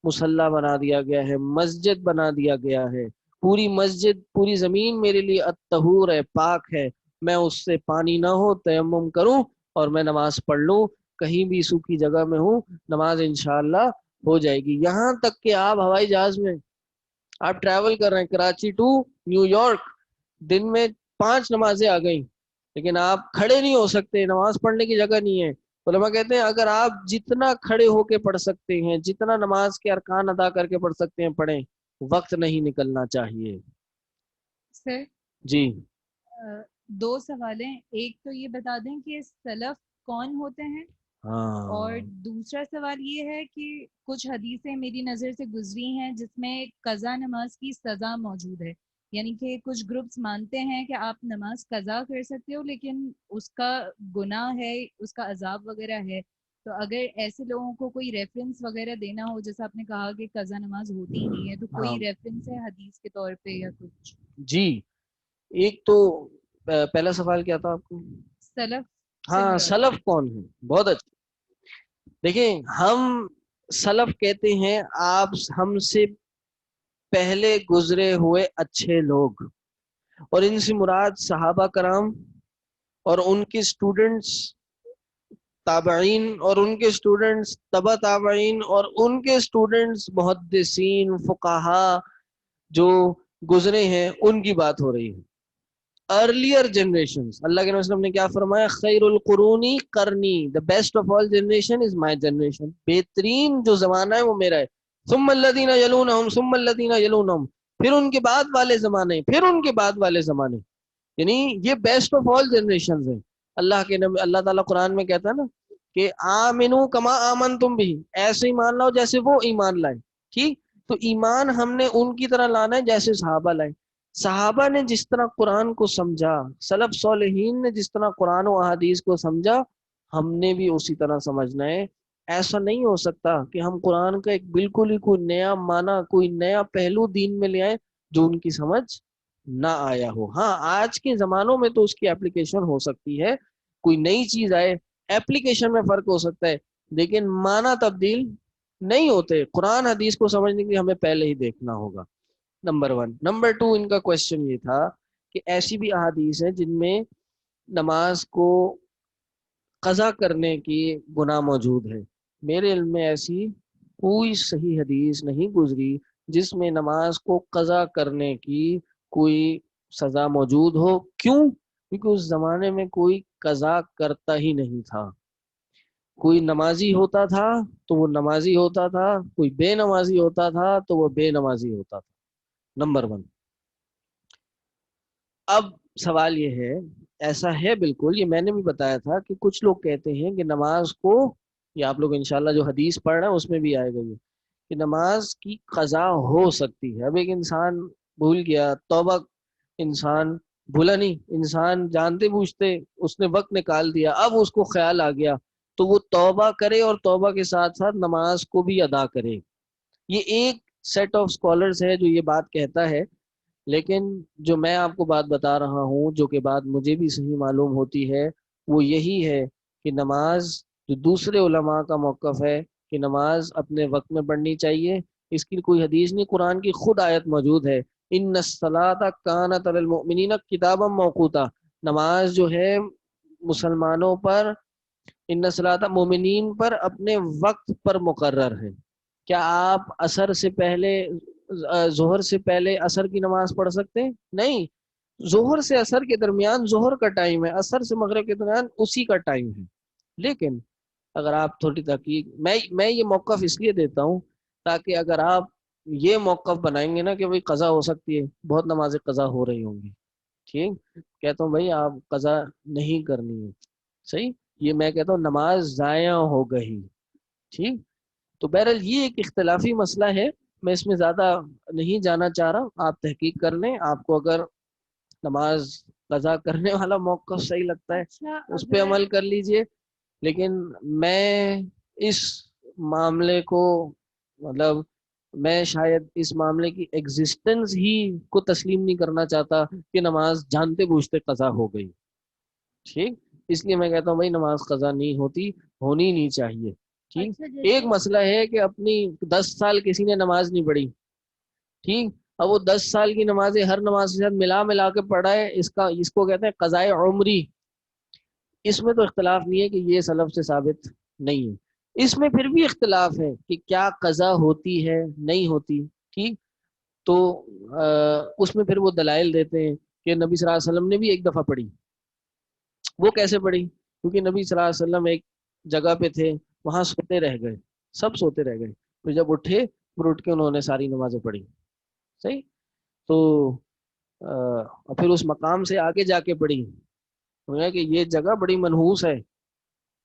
مصلی بنا دیا گیا ہے، مسجد بنا دیا گیا ہے. پوری مسجد، پوری زمین میرے لیے الطہور ہے، پاک ہے. میں اس سے پانی نہ ہو تیمم کروں اور میں نماز پڑھ لوں. کہیں بھی سوکھی جگہ میں ہوں، نماز انشاءاللہ ہو جائے گی. یہاں تک کہ آپ ہوائی جہاز میں آپ ٹریول کر رہے ہیں کراچی ٹو نیو یارک، دن میں 5 نمازیں آ گئیں، لیکن آپ کھڑے نہیں ہو سکتے، نماز پڑھنے کی جگہ نہیں ہے. علماء کہتے ہیں اگر آپ جتنا کھڑے ہو کے پڑھ سکتے ہیں، جتنا نماز کے ارکان ادا کر کے پڑھ سکتے ہیں پڑھیں، وقت نہیں نکلنا چاہیے. سر جی 2 سوال ہیں. ایک تو یہ بتا دیں کہ سلف کون ہوتے ہیں، اور ہاں دوسرا سوال یہ ہے کہ کچھ حدیثیں میری نظر سے گزری ہیں جس میں قضا نماز کی سزا موجود ہے. یعنی کہ کچھ گروپس مانتے ہیں کہ آپ نماز قضا کر سکتے ہو، لیکن اس کا گناہ ہے، اس کا عذاب وغیرہ ہے. تو اگر ایسے لوگوں کو کوئی ریفرنس وغیرہ دینا ہو، جیسا آپ نے کہا کہ قضا نماز ہوتی ہی نہیں ہے، تو ہاں کوئی ریفرنس ہے حدیث کے طور پہ یا کچھ؟ جی. ایک تو پہلا سوال کیا تھا آپ کو؟ سلف سے ہاں، مراد سلف کون ہے؟ بہت اچھا. دیکھیں، ہم سلف کہتے ہیں آپ ہم سے پہلے گزرے ہوئے اچھے لوگ، اور ان سے مراد صحابہ کرام اور ان کے اسٹوڈنٹس تابعین، اور ان کے اسٹوڈنٹس تبع تابعین، اور ان کے اسٹوڈنٹس محدثین فقہا جو گزرے ہیں، ان کی بات ہو رہی ہے. Earlier generations. اللہ کے نبی صلی اللہ علیہ وسلم نے کیا فرمایا؟ خیر القرونی کرنی، the best of all generation is my generation. بہترین جو زمانہ ہے وہ میرا ہے. ثم الذین یلونہم ثم الذین یلونہم، پھر ان کے بعد والے زمانے، پھر ان کے بعد والے زمانے. یعنی یہ بیسٹ آف آل جنریشنز ہیں. اللہ کے نبی، اللہ تعالیٰ قرآن میں کہتا ہے نا کہ آمنو کما آمنتم بھی، ایسے ایمان لاؤ جیسے وہ ایمان لائے. ٹھیک، تو ایمان ہم نے ان کی طرح لانا ہے جیسے صحابہ لائے. صحابہ نے جس طرح قرآن کو سمجھا، سلف صالحین نے جس طرح قرآن و احادیث کو سمجھا، ہم نے بھی اسی طرح سمجھنا ہے. ایسا نہیں ہو سکتا کہ ہم قرآن کا ایک بالکل ہی کوئی نیا معنی، کوئی نیا پہلو دین میں لے آئیں جو ان کی سمجھ نہ آیا ہو. ہاں آج کے زمانوں میں تو اس کی اپلیکیشن ہو سکتی ہے، کوئی نئی چیز آئے، اپلیکیشن میں فرق ہو سکتا ہے، لیکن معنی تبدیل نہیں ہوتے. قرآن حدیث کو سمجھنے کے لیے ہمیں پہلے ہی دیکھنا ہوگا. نمبر 1. نمبر 2، ان کا کوشچن یہ تھا کہ ایسی بھی احادیث ہیں جن میں نماز کو قضا کرنے کی گناہ موجود ہے. میرے علم میں ایسی کوئی صحیح حدیث نہیں گزری جس میں نماز کو قضا کرنے کی کوئی سزا موجود ہو. کیوں؟ کیونکہ اس زمانے میں کوئی قضا کرتا ہی نہیں تھا. کوئی نمازی ہوتا تھا تو وہ نمازی ہوتا تھا، کوئی بے نمازی ہوتا تھا تو وہ بے نمازی ہوتا تھا. نمبر 1. اب سوال یہ ہے، ایسا ہے بالکل، یہ میں نے بھی بتایا تھا کہ کچھ لوگ کہتے ہیں کہ نماز کو، یہ آپ لوگ انشاءاللہ جو حدیث پڑھ رہے ہیں اس میں بھی آئے گا یہ، کہ نماز کی قضا ہو سکتی ہے. اب ایک انسان بھول گیا، توبہ، انسان بھولا نہیں، انسان جانتے بوجھتے اس نے وقت نکال دیا، اب اس کو خیال آ گیا تو وہ توبہ کرے اور توبہ کے ساتھ ساتھ نماز کو بھی ادا کرے. یہ ایک سیٹ آف اسکالرز ہے جو یہ بات کہتا ہے، لیکن جو میں آپ کو بات بتا رہا ہوں، جو کہ بات مجھے بھی صحیح معلوم ہوتی ہے، وہ یہی ہے کہ نماز جو دوسرے علماء کا موقف ہے کہ نماز اپنے وقت میں پڑھنی چاہیے، اس کی کوئی حدیث نہیں، قرآن کی خود آیت موجود ہے، ان الصلاۃ کانت علی المؤمنین کتابا موقوتا. نماز جو ہے مسلمانوں پر ان صلاۃ مومنین پر اپنے وقت پر مقرر ہے. کیا آپ عصر سے پہلے ظہر سے پہلے عصر کی نماز پڑھ سکتے ہیں؟ نہیں. ظہر سے عصر کے درمیان ظہر کا ٹائم ہے، عصر سے مغرب کے درمیان اسی کا ٹائم ہے. لیکن اگر آپ تھوڑی تحقیق، میں یہ موقف اس لیے دیتا ہوں تاکہ اگر آپ یہ موقف بنائیں گے نا کہ بھائی قضا ہو سکتی ہے، بہت نمازیں قضا ہو رہی ہوں گی، ٹھیک، کہتا ہوں بھائی آپ قضا نہیں کرنی ہے. صحیح. یہ میں کہتا ہوں نماز ضائع ہو گئی. ٹھیک. تو بہرحال یہ ایک اختلافی مسئلہ ہے، میں اس میں زیادہ نہیں جانا چاہ رہا. آپ تحقیق کر لیں، آپ کو اگر نماز قضا کرنے والا موقف صحیح لگتا ہے اچھا اس پہ اگر عمل کر لیجئے. لیکن میں اس معاملے کو مطلب میں شاید اس معاملے کی ایگزسٹنس ہی کو تسلیم نہیں کرنا چاہتا کہ نماز جانتے بوجھتے قضا ہو گئی. ٹھیک. اس لیے میں کہتا ہوں بھائی نماز قضا نہیں ہوتی، ہونی نہیں چاہیے. ٹھیک. اچھا ایک جیسے مسئلہ ہے کہ اپنی 10 سال کسی نے نماز نہیں پڑھی، ٹھیک، اب وہ 10 سال کی نمازیں ہر نماز کے ساتھ ملا کے پڑھا ہے، اس کو کہتے ہیں قضائے عمری. اس میں تو اختلاف نہیں ہے کہ یہ سلف سے ثابت نہیں ہے. اس میں پھر بھی اختلاف ہے کہ کیا قضا ہوتی ہے نہیں ہوتی. ٹھیک. تو اس میں پھر وہ دلائل دیتے ہیں کہ نبی صلی اللہ علیہ وسلم نے بھی ایک دفعہ پڑھی. وہ کیسے پڑھی؟ کیونکہ نبی صلی اللہ علیہ وسلم ایک جگہ پہ تھے، وہاں سوتے رہ گئے، سب سوتے رہ گئے، پھر جب اٹھے پھر اٹھ کے انہوں نے ساری نمازیں پڑھی. صحیح. تو پھر اس مقام سے آگے جا کے پڑھی کہ یہ جگہ بڑی منحوس ہے.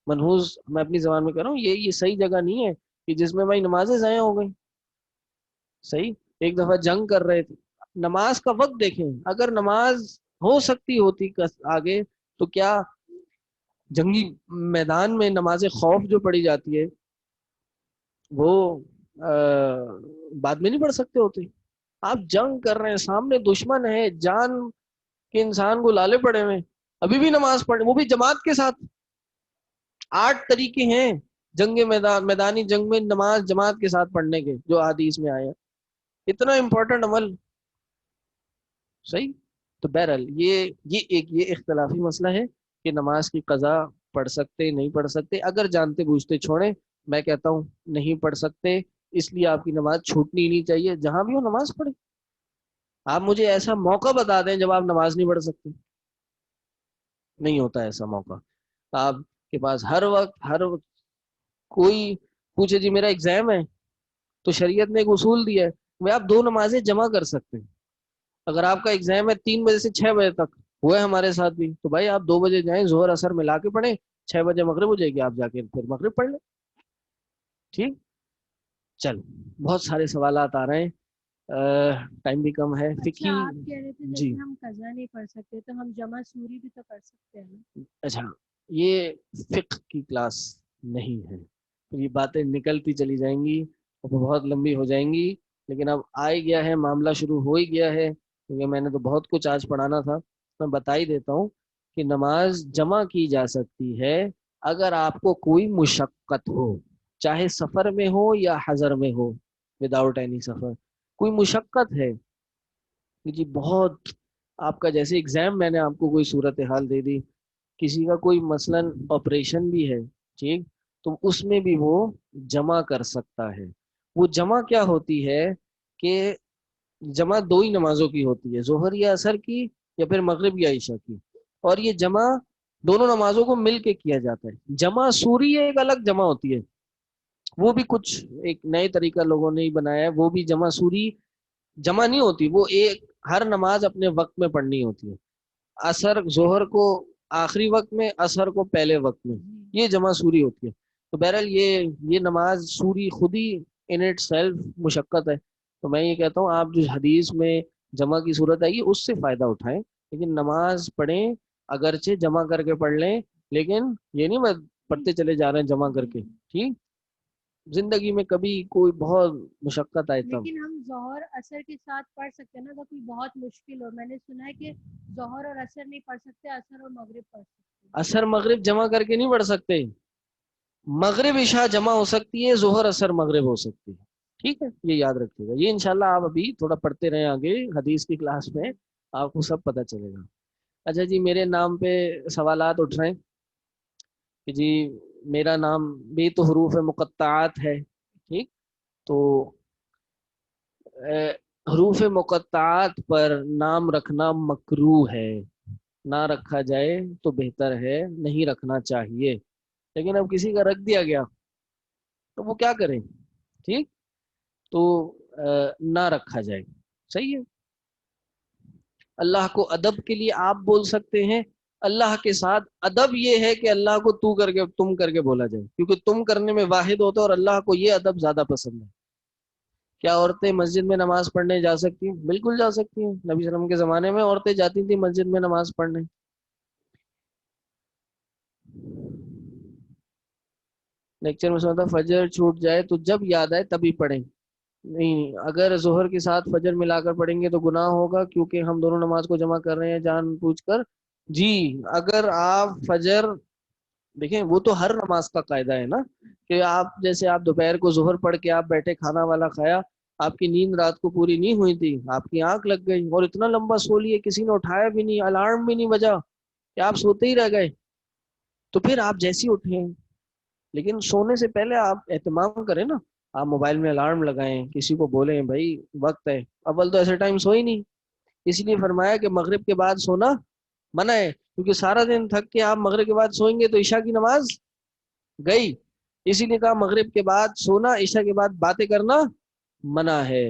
منحوس میں اپنی زبان میں کہہ رہا ہوں، یہ صحیح جگہ نہیں ہے کہ جس میں بھائی نمازیں ضائع ہو گئی. صحیح. ایک دفعہ جنگ کر رہے تھے، نماز کا وقت دیکھیں، اگر نماز ہو سکتی ہوتی آگے تو کیا جنگی میدان میں نماز خوف جو پڑھی جاتی ہے وہ بعد میں نہیں پڑھ سکتے ہوتے؟ آپ جنگ کر رہے ہیں، سامنے دشمن ہے، جان کے انسان کو لالے پڑے ہوئے، ابھی بھی نماز پڑھیں، وہ بھی جماعت کے ساتھ. 8 طریقے ہیں جنگ میدانی جنگ میں نماز جماعت کے ساتھ پڑھنے کے جو حدیث میں آئے ہیں. اتنا امپورٹنٹ عمل. صحیح. تو بہرحال یہ اختلافی مسئلہ ہے کہ نماز کی قضا پڑھ سکتے نہیں پڑھ سکتے. اگر جانتے بوجھتے چھوڑیں، میں کہتا ہوں نہیں پڑھ سکتے، اس لیے آپ کی نماز چھوٹنی نہیں چاہیے، جہاں بھی ہو نماز پڑھیں. آپ مجھے ایسا موقع بتا دیں جب آپ نماز نہیں پڑھ سکتے. نہیں ہوتا ایسا موقع. آپ کے پاس ہر وقت کوئی پوچھے جی میرا ایگزام ہے تو شریعت نے ایک اصول دیا ہے وہ آپ 2 نمازیں جمع کر سکتے ہیں. اگر آپ کا ایگزام ہے 3 بجے سے 6 بجے تک، ہوا ہے ہمارے ساتھ بھی، تو بھائی آپ 2 بجے جائیں، ظہر اثر ملا کے پڑھیں، 6 بجے مغرب ہو جائے گی، آپ جا کے پھر مغرب پڑھ لیں. ٹھیک. چل بہت سارے سوالات آ رہے ہیں، ٹائم بھی کم ہے. اچھا فقہی. آپ کہہ رہے تھے جی. جیسے ہم قضا نہیں پڑھ سکتے تو ہم جمع سوری بھی تو کر سکتے ہیں نا؟ اچھا، یہ فقہ کی کلاس نہیں ہے، یہ باتیں نکلتی چلی جائیں گی اور بہت لمبی ہو جائیں گی. لیکن اب آ ہی گیا ہے، معاملہ شروع ہو ہی گیا ہے، کیونکہ میں نے تو بہت کچھ آج پڑھانا تھا. میں بتا ہی دیتا ہوں کہ نماز جمع کی جا سکتی ہے اگر آپ کو کوئی مشقت ہو، چاہے سفر میں ہو یا حضر میں ہو، وداؤٹ اینی سفر. کوئی مشقت ہے کہ جی بہت آپ کا جیسے ایگزام، میں نے آپ کو کوئی صورتحال دے دی، کسی کا کوئی مثلا آپریشن بھی ہے، ٹھیک، تو اس میں بھی وہ جمع کر سکتا ہے. وہ جمع کیا ہوتی ہے کہ جمع 2 ہی نمازوں کی ہوتی ہے، ظہر یا عصر کی یا پھر مغرب یا عشاء کی، اور یہ جمع دونوں نمازوں کو مل کے کیا جاتا ہے. جمع سوری ایک الگ جمع ہوتی ہے، وہ بھی کچھ ایک نئے طریقہ لوگوں نے ہی بنایا ہے. وہ بھی جمع سوری جمع نہیں ہوتی، وہ ایک ہر نماز اپنے وقت میں پڑھنی ہوتی ہے. عصر ظہر کو آخری وقت میں، عصر کو پہلے وقت میں، یہ جمع سوری ہوتی ہے. تو بہرحال یہ نماز سوری خود ہی ان اٹ سیلف مشقت ہے. تو میں یہ کہتا ہوں آپ جو حدیث میں جمع کی صورت آئی ہے اس سے فائدہ اٹھائیں، لیکن نماز پڑھیں، اگرچہ جمع کر کے پڑھ لیں، لیکن یہ نہیں بس پڑھتے چلے جا رہے ہیں جمع کر کے. ٹھیک. زندگی میں کبھی کوئی بہت مشقت آئے تب. لیکن ہم ظہر اثر کے ساتھ پڑھ سکتے ہیں نا، اگر کوئی بہت مشکل ہو. میں نے سنا ہے کہ ظہر اور اثر نہیں پڑھ سکتے، اثر اور مغرب پڑھ سکتے ہیں. عصر مغرب جمع کر کے نہیں پڑھ سکتے، مغرب عشاء جمع ہو سکتی ہے، ظہر عصر مغرب ہو سکتی ہے. ٹھیک ہے، یہ یاد رکھیے گا. یہ انشاءاللہ آپ ابھی تھوڑا پڑھتے رہیں، آگے حدیث کی کلاس میں آپ کو سب پتہ چلے گا. اچھا جی، میرے نام پہ سوالات اٹھ رہے ہیں کہ جی میرا نام بھی تو حروف مقطعات ہے، ٹھیک؟ تو حروف مقطعات پر نام رکھنا مکروہ ہے، نہ رکھا جائے تو بہتر ہے، نہیں رکھنا چاہیے، لیکن اب کسی کا رکھ دیا گیا تو وہ کیا کریں؟ ٹھیک، تو نہ رکھا جائے، صحیح ہے۔ اللہ کو ادب کے لیے آپ بول سکتے ہیں، اللہ کے ساتھ ادب یہ ہے کہ اللہ کو تو کر کے تم کر کے بولا جائے، کیونکہ تم کرنے میں واحد ہوتا ہے اور اللہ کو یہ ادب زیادہ پسند ہے۔ کیا عورتیں مسجد میں نماز پڑھنے جا سکتی ہیں؟ بالکل جا سکتی ہیں، نبی صلی اللہ علیہ وسلم کے زمانے میں عورتیں جاتی تھیں مسجد میں نماز پڑھنے۔ لیکچر میں سنتا فجر چھوٹ جائے تو جب یاد آئے تبھی پڑھیں، نہیں اگر ظہر کے ساتھ فجر ملا کر پڑھیں گے تو گناہ ہوگا، کیونکہ ہم دونوں نماز کو جمع کر رہے ہیں جان بوجھ کر۔ جی، اگر آپ فجر دیکھیں، وہ تو ہر نماز کا قاعدہ ہے نا، کہ آپ جیسے آپ دوپہر کو ظہر پڑھ کے آپ بیٹھے کھانا والا کھایا، آپ کی نیند رات کو پوری نہیں ہوئی تھی، آپ کی آنکھ لگ گئی اور اتنا لمبا سو لیے، کسی نے اٹھایا بھی نہیں، الارم بھی نہیں بجا، کہ آپ سوتے ہی رہ گئے، تو پھر آپ جیسی اٹھیں، لیکن سونے سے پہلے آپ اہتمام کریں نا، آپ موبائل میں الارم لگائیں، کسی کو بولیں بھائی وقت ہے، اول تو ایسے ٹائم سوئی نہیں، اس لیے فرمایا کہ مغرب کے بعد سونا منع ہے، کیونکہ سارا دن تھک کے آپ مغرب کے بعد سوئیں گے تو عشاء کی نماز گئی، اسی لیے کہا مغرب کے بعد سونا، عشاء کے بعد باتیں کرنا منع ہے،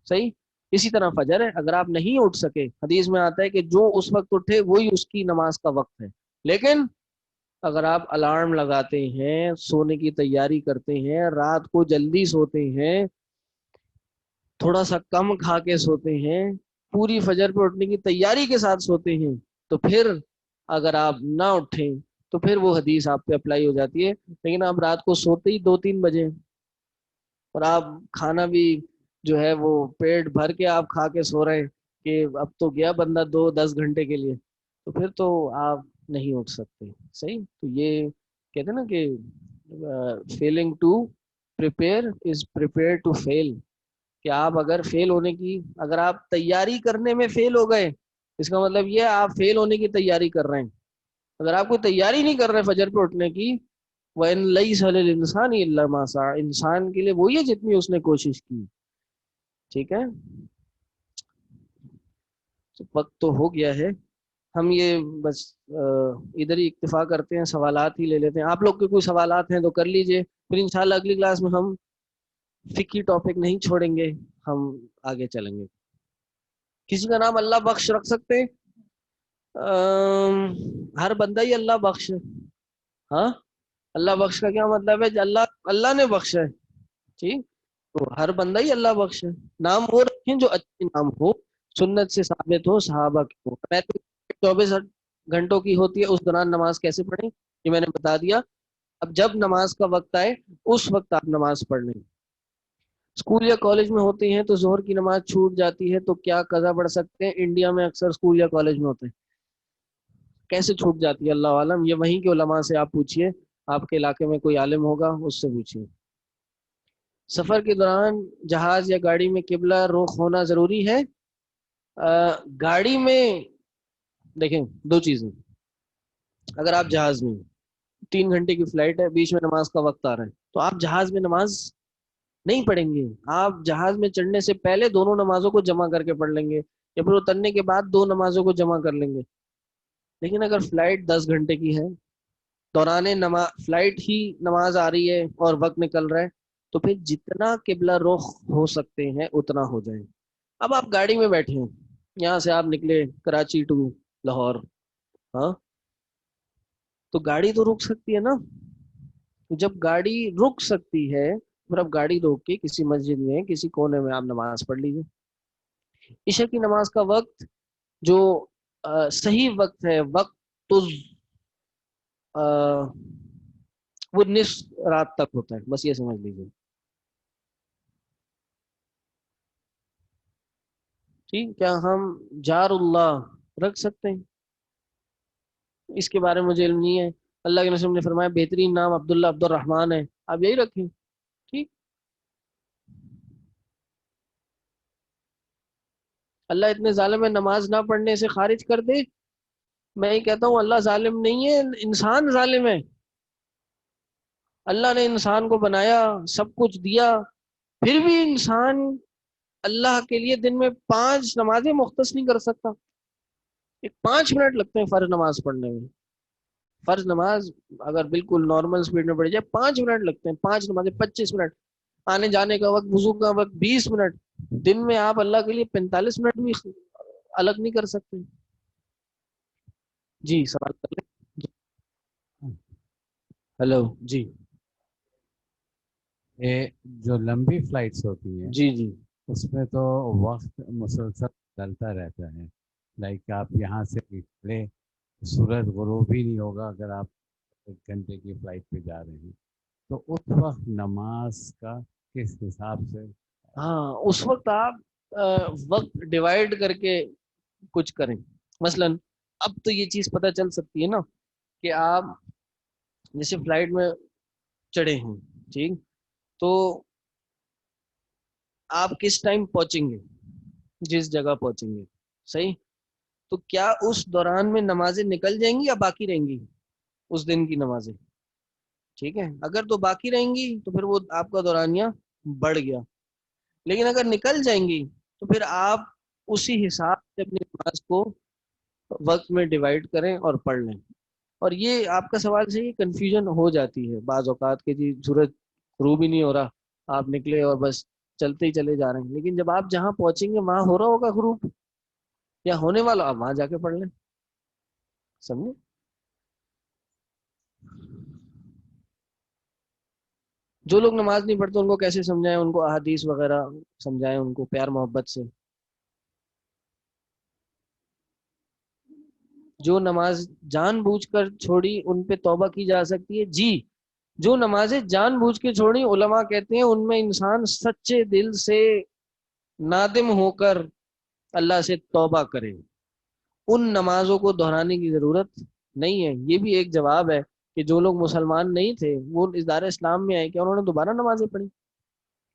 صحیح۔ اسی طرح فجر ہے، اگر آپ نہیں اٹھ سکے، حدیث میں آتا ہے کہ جو اس وقت اٹھے وہی اس کی نماز کا وقت ہے، لیکن اگر آپ الارم لگاتے ہیں، سونے کی تیاری کرتے ہیں، رات کو جلدی سوتے ہیں، تھوڑا سا کم کھا کے سوتے ہیں، پوری فجر پہ اٹھنے کی تیاری کے ساتھ سوتے ہیں، تو پھر اگر آپ نہ اٹھیں تو پھر وہ حدیث آپ پہ اپلائی ہو جاتی ہے، لیکن آپ رات کو سوتے ہی 2-3 بجے اور آپ کھانا بھی جو ہے وہ پیٹ بھر کے آپ کھا کے سو رہے کہ اب تو گیا بندہ 2-10 گھنٹے کے لیے، تو پھر تو آپ نہیں اٹھ سکتے، صحیح۔ تو یہ کہتے ہیں نا کہ failing to prepare is prepare to fail, کہ آپ اگر فیل ہونے کی، اگر آپ تیاری کرنے میں فیل ہو گئے، اس کا مطلب یہ آپ فیل ہونے کی تیاری کر رہے ہیں، اگر آپ کوئی تیاری نہیں کر رہے فجر پہ اٹھنے کی، وَإِن لَيْسَ لِلْإِنسَانِ إِلَّا مَا سَعَىٰ، انسان کے لیے وہی ہے جتنی اس نے کوشش کی، ٹھیک ہے۔ تو وقت تو ہو گیا ہے، ہم یہ بس ادھر ہی اکتفا کرتے ہیں، سوالات ہی لے لیتے ہیں، آپ لوگ کے کوئی سوالات ہیں تو کر لیجئے، پھر انشاءاللہ اگلی کلاس میں ہم فقہی ٹاپک نہیں چھوڑیں گے، ہم آگے چلیں گے۔ کسی کا نام اللہ بخش رکھ سکتے ہیں؟ ہر بندہ ہی اللہ بخش ہے، ہاں، اللہ بخش کا کیا مطلب ہے؟ اللہ اللہ نے بخشا ہے، ٹھیک، تو ہر بندہ ہی اللہ بخش ہے، نام وہ رکھیں جو اچھے نام ہو، سنت سے ثابت ہو، صحابہ کی ہو، 24 گھنٹوں کی ہوتی ہے، اس دوران نماز کیسے پڑھیں یہ میں نے بتا دیا، اب جب نماز کا وقت آئے اس وقت آپ نماز پڑھ لیں۔ اسکول یا کالج میں ہوتے ہیں تو ظہر کی نماز چھوٹ جاتی ہے تو کیا قضا پڑھ سکتے ہیں؟ انڈیا میں اکثر اسکول یا کالج میں ہوتے ہیں، کیسے چھوٹ جاتی ہے اللہ عالم، یہ وہیں کے علماء سے آپ پوچھئے، آپ کے علاقے میں کوئی عالم ہوگا اس سے پوچھئے۔ سفر کے دوران جہاز یا گاڑی میں قبلہ رخ ہونا ضروری ہے؟ گاڑی میں دیکھیں دو چیزیں، اگر آپ جہاز میں 3 گھنٹے کی فلائٹ ہے، بیچ میں نماز کا وقت آ رہا ہے، تو آپ جہاز میں نماز نہیں پڑھیں گے، آپ جہاز میں چڑھنے سے پہلے دونوں نمازوں کو جمع کر کے پڑھ لیں گے، یا پھر اترنے کے بعد دو نمازوں کو جمع کر لیں گے۔ لیکن اگر فلائٹ 10 گھنٹے کی ہے، دوران نماز فلائٹ ہی نماز آ رہی ہے اور وقت نکل رہا ہے، تو پھر جتنا قبلہ رخ ہو سکتے ہیں اتنا ہو جائیں۔ اب آپ گاڑی میں بیٹھے ہیں، یہاں سے آپ نکلے کراچی ٹو لاہور، ہاں، تو گاڑی تو رک سکتی ہے نا، جب گاڑی رک سکتی ہے پھر اب گاڑی روک کے کسی مسجد میں کسی کونے میں آپ نماز پڑھ لیجیے۔ عشاء کی نماز کا وقت جو صحیح وقت ہے، وقت تو وہ نصف رات تک ہوتا ہے، بس یہ سمجھ لیجیے، ٹھیک۔ کیا ہم جار اللہ رکھ سکتے ہیں؟ اس کے بارے میں مجھے علم نہیں ہے، اللہ کے رسول نے فرمایا بہترین نام عبداللہ عبد الرحمن ہے، آپ یہی رکھیں، ٹھیک۔ اللہ اتنے ظالم ہے نماز نہ پڑھنے سے خارج کر دے، میں یہ کہتا ہوں اللہ ظالم نہیں ہے، انسان ظالم ہے. اللہ نے انسان کو بنایا، سب کچھ دیا، پھر بھی انسان اللہ کے لیے دن میں 5 نمازیں مختص نہیں کر سکتا. 5 منٹ لگتے ہیں فرض نماز پڑھنے میں. فرض نماز اگر بالکل نارمل سپیڈ میں پڑھی جائے 5 منٹ لگتے ہیں. 5 نمازیں 25 منٹ. آنے جانے کا وقت، وضو کا وقت 20 منٹ. دن میں آپ اللہ کے لیے 45 منٹ بھی الگ نہیں کر سکتے. جی سوال کر لیں. ہلو جی. یہ جو لمبی فلائٹس ہوتی ہیں جی جی اس میں تو وقت مسلسل چلتا رہتا ہے. لائک آپ یہاں سے نکلے، سورج غروب ہی نہیں ہوگا اگر آپ 1 گھنٹے کی فلائٹ پہ جا رہے ہیں، تو اس وقت نماز کا کس حساب سے؟ ہاں، اس وقت آپ وقت ڈیوائڈ کر کے کچھ کریں. مثلا اب تو یہ چیز پتہ چل سکتی ہے نا کہ آپ جیسے فلائٹ میں چڑھے ہیں، ٹھیک، تو آپ کس ٹائم پہنچیں گے، جس جگہ پہنچیں گے، صحیح. تو کیا اس دوران میں نمازیں نکل جائیں گی یا باقی رہیں گی اس دن کی نمازیں؟ ٹھیک ہے، اگر تو باقی رہیں گی تو پھر وہ آپ کا دورانیہ بڑھ گیا. لیکن اگر نکل جائیں گی تو پھر آپ اسی حساب سے اپنی نماز کو وقت میں ڈیوائڈ کریں اور پڑھ لیں. اور یہ آپ کا سوال سے یہ کنفیوژن ہو جاتی ہے بعض اوقات کہ جی سورج غروب ہی نہیں ہو رہا، آپ نکلے اور بس چلتے ہی چلے جا رہے ہیں. لیکن جب آپ جہاں پہنچیں گے وہاں ہو رہا ہوگا غروب یا ہونے والا، آپ وہاں جا کے پڑھ لیں. سمجھے؟ جو لوگ نماز نہیں پڑھتے ان کو کیسے سمجھائیں، ان کو احادیث وغیرہ سمجھائیں، ان کو پیار محبت سے. جو نماز جان بوجھ کر چھوڑی ان پہ توبہ کی جا سکتی ہے. جی، جو نمازیں جان بوجھ کے چھوڑی علماء کہتے ہیں ان میں انسان سچے دل سے نادم ہو کر اللہ سے توبہ کرے. ان نمازوں کو دہرانے کی ضرورت نہیں ہے. یہ بھی ایک جواب ہے کہ جو لوگ مسلمان نہیں تھے وہ ادارہ اسلام میں آئے، کیا انہوں نے دوبارہ نمازیں پڑھی؟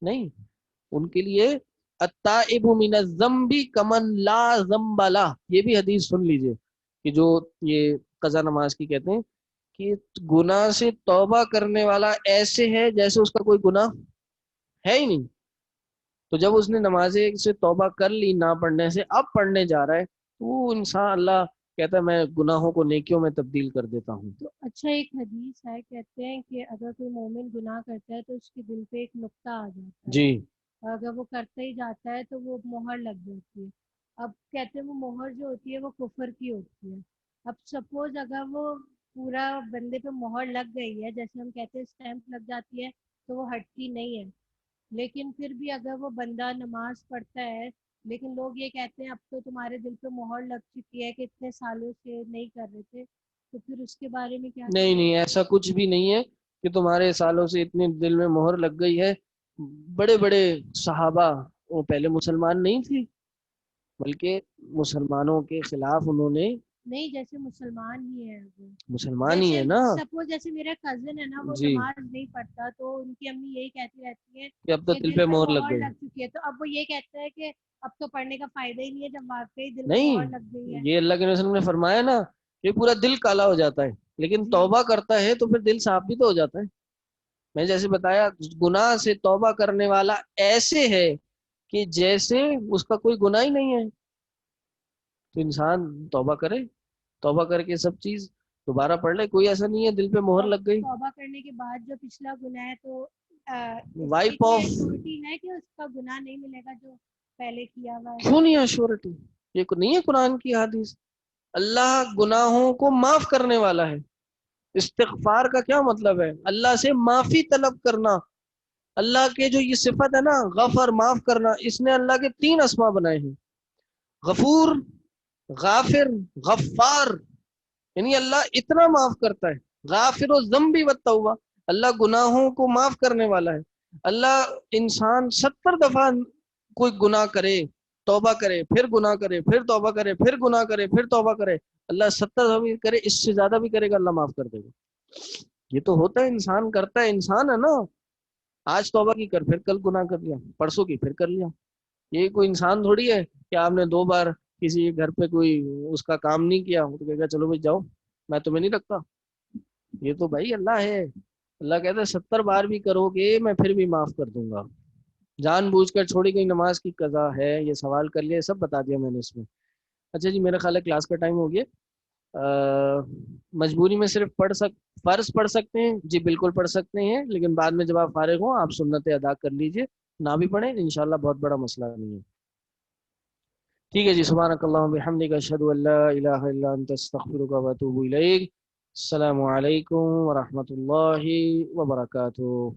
نہیں. ان کے لیے التائب من الذنب کمن لا ذنب لہ، یہ بھی حدیث سن لیجئے کہ جو یہ قضا نماز کی کہتے ہیں کہ گناہ سے توبہ کرنے والا ایسے ہے جیسے اس کا کوئی گناہ ہے ہی نہیں. تو جب اس نے نمازیں سے توبہ کر لی نہ پڑھنے سے، اب پڑھنے جا رہا ہے، تو وہ انسان اللہ کہتا ہے میں گناہوں کو نیکیوں میں تبدیل کر دیتا ہوں. تو اچھا، ایک حدیث ہے کہتے ہیں کہ اگر کوئی مومن گناہ کرتا ہے تو اس کے دل پہ ایک نقطہ آ جاتا ہے، جی اور اگر وہ کرتا ہی جاتا ہے تو وہ مہر لگ جاتی ہے. اب کہتے ہیں وہ مہر جو ہوتی ہے وہ کفر کی ہوتی ہے. اب سپوز اگر وہ پورا بندے پہ مہر لگ گئی ہے، جیسے ہم کہتے ہیں اسٹیمپ لگ جاتی ہے، تو وہ ہٹتی نہیں ہے. لیکن پھر بھی اگر وہ بندہ نماز پڑھتا ہے، لیکن لوگ یہ کہتے ہیں اب تو تمہارے دل پہ مہر لگ چکی ہے کہ اتنے سالوں سے نہیں کر رہے تھے، تو پھر اس کے بارے میں کیا نہیں نہیں، ایسا کچھ بھی نہیں ہے کہ تمہارے سالوں سے اتنے دل میں مہر لگ گئی ہے. بڑے بڑے صحابہ وہ پہلے مسلمان نہیں تھے، بلکہ مسلمانوں کے خلاف انہوں نے، نہیں، جیسے مسلمان ہی ہے وہ، مسلمان ہی جیسے ہے نا. سپوز جیسے میرا کزن ہے نا، وہ جی، نماز نہیں پڑھتا تو ان کی امی یہی کہتی رہتی ہے کہ اب تو کہ دل دل پہ مہر لگ مہر گئی. لگ چکی ہے. تو اب وہ یہ کہتا ہے کہ اب تو پڑھنے کا فائدہ ہی نہیں ہے جب واقعی دل میں نہیں، مہر لگ گئی ہے. یہ اللہ کے نبی صلی اللہ علیہ وسلم نے فرمایا نا کہ پورا دل کالا ہو جاتا ہے، لیکن جی توبہ کرتا ہے تو پھر دل صاف بھی تو ہو جاتا ہے. میں جیسے بتایا گناہ سے توبہ کرنے والا ایسے ہے کہ جیسے اس کا کوئی گناہ ہی نہیں ہے. تو انسان توبہ کرے، توبہ کر کے سب چیز دوبارہ پڑھ لے. کوئی ایسا نہیں ہے دل پہ مہر لگ گئی. توبہ کرنے کے بعد جو پچھلا گناہ ہے تو اس کی وائپ کوئی آف. ایشورٹی ہے کہ اس کا گناہ نہیں ملے گا جو پہلے کیا ہوا ہے؟ کیوں نہیں ایشورٹی؟ یہ نہیں ہے قرآن کی حدیث؟ اللہ گناہوں کو معاف کرنے والا ہے. استغفار کا کیا مطلب ہے؟ اللہ سے معافی طلب کرنا. اللہ کے جو یہ صفت ہے نا غفر، معاف کرنا، اس نے اللہ کے 3 اسما بنائے ہیں، غفور، غافر، غفار. یعنی اللہ اتنا معاف کرتا ہے. غافر الذنب والتوبہ، اللہ گناہوں کو معاف کرنے والا ہے. اللہ انسان 70 دفعہ کوئی گناہ کرے، توبہ کرے، پھر گناہ کرے، پھر توبہ کرے، پھر گناہ کرے، پھر توبہ کرے، اللہ 70 دفعہ بھی کرے، اس سے زیادہ بھی کرے گا اللہ معاف کر دے گا. یہ تو ہوتا ہے، انسان کرتا ہے، انسان ہے نا. آج توبہ کی کر، پھر کل گناہ کر لیا، پرسوں کی پھر کر لیا. یہ کوئی انسان تھوڑی ہے کہ آپ نے 2 بار کسی کے گھر پہ کوئی اس کا کام نہیں کیا تو کہے گا چلو بھائی جاؤ میں تمہیں نہیں رکھتا. یہ تو بھائی اللہ ہے. اللہ کہتا ہے 70 بار بھی کرو گے میں پھر بھی معاف کر دوں گا. جان بوجھ کر چھوڑی گئی نماز کی قضا ہے, یہ سوال کر لیا, سب بتا دیا میں نے اس میں. اچھا جی, میرا خیال ہے کلاس کا ٹائم ہو گیا. مجبوری میں صرف فرض پڑھ سکتے ہیں جی, بالکل پڑھ سکتے ہیں, لیکن بعد میں جب آپ فارغ ہوں آپ سنتیں ادا کر لیجئے, نہ بھی پڑھیں انشاءاللہ بہت بڑا مسئلہ نہیں ہے. ٹھیک ہے جی, سبحانک اللہم بحمدک اشہد ان لا الہ الا انت استغفرک و اتوب الیک. السلام علیکم ورحمۃ اللہ وبرکاتہ.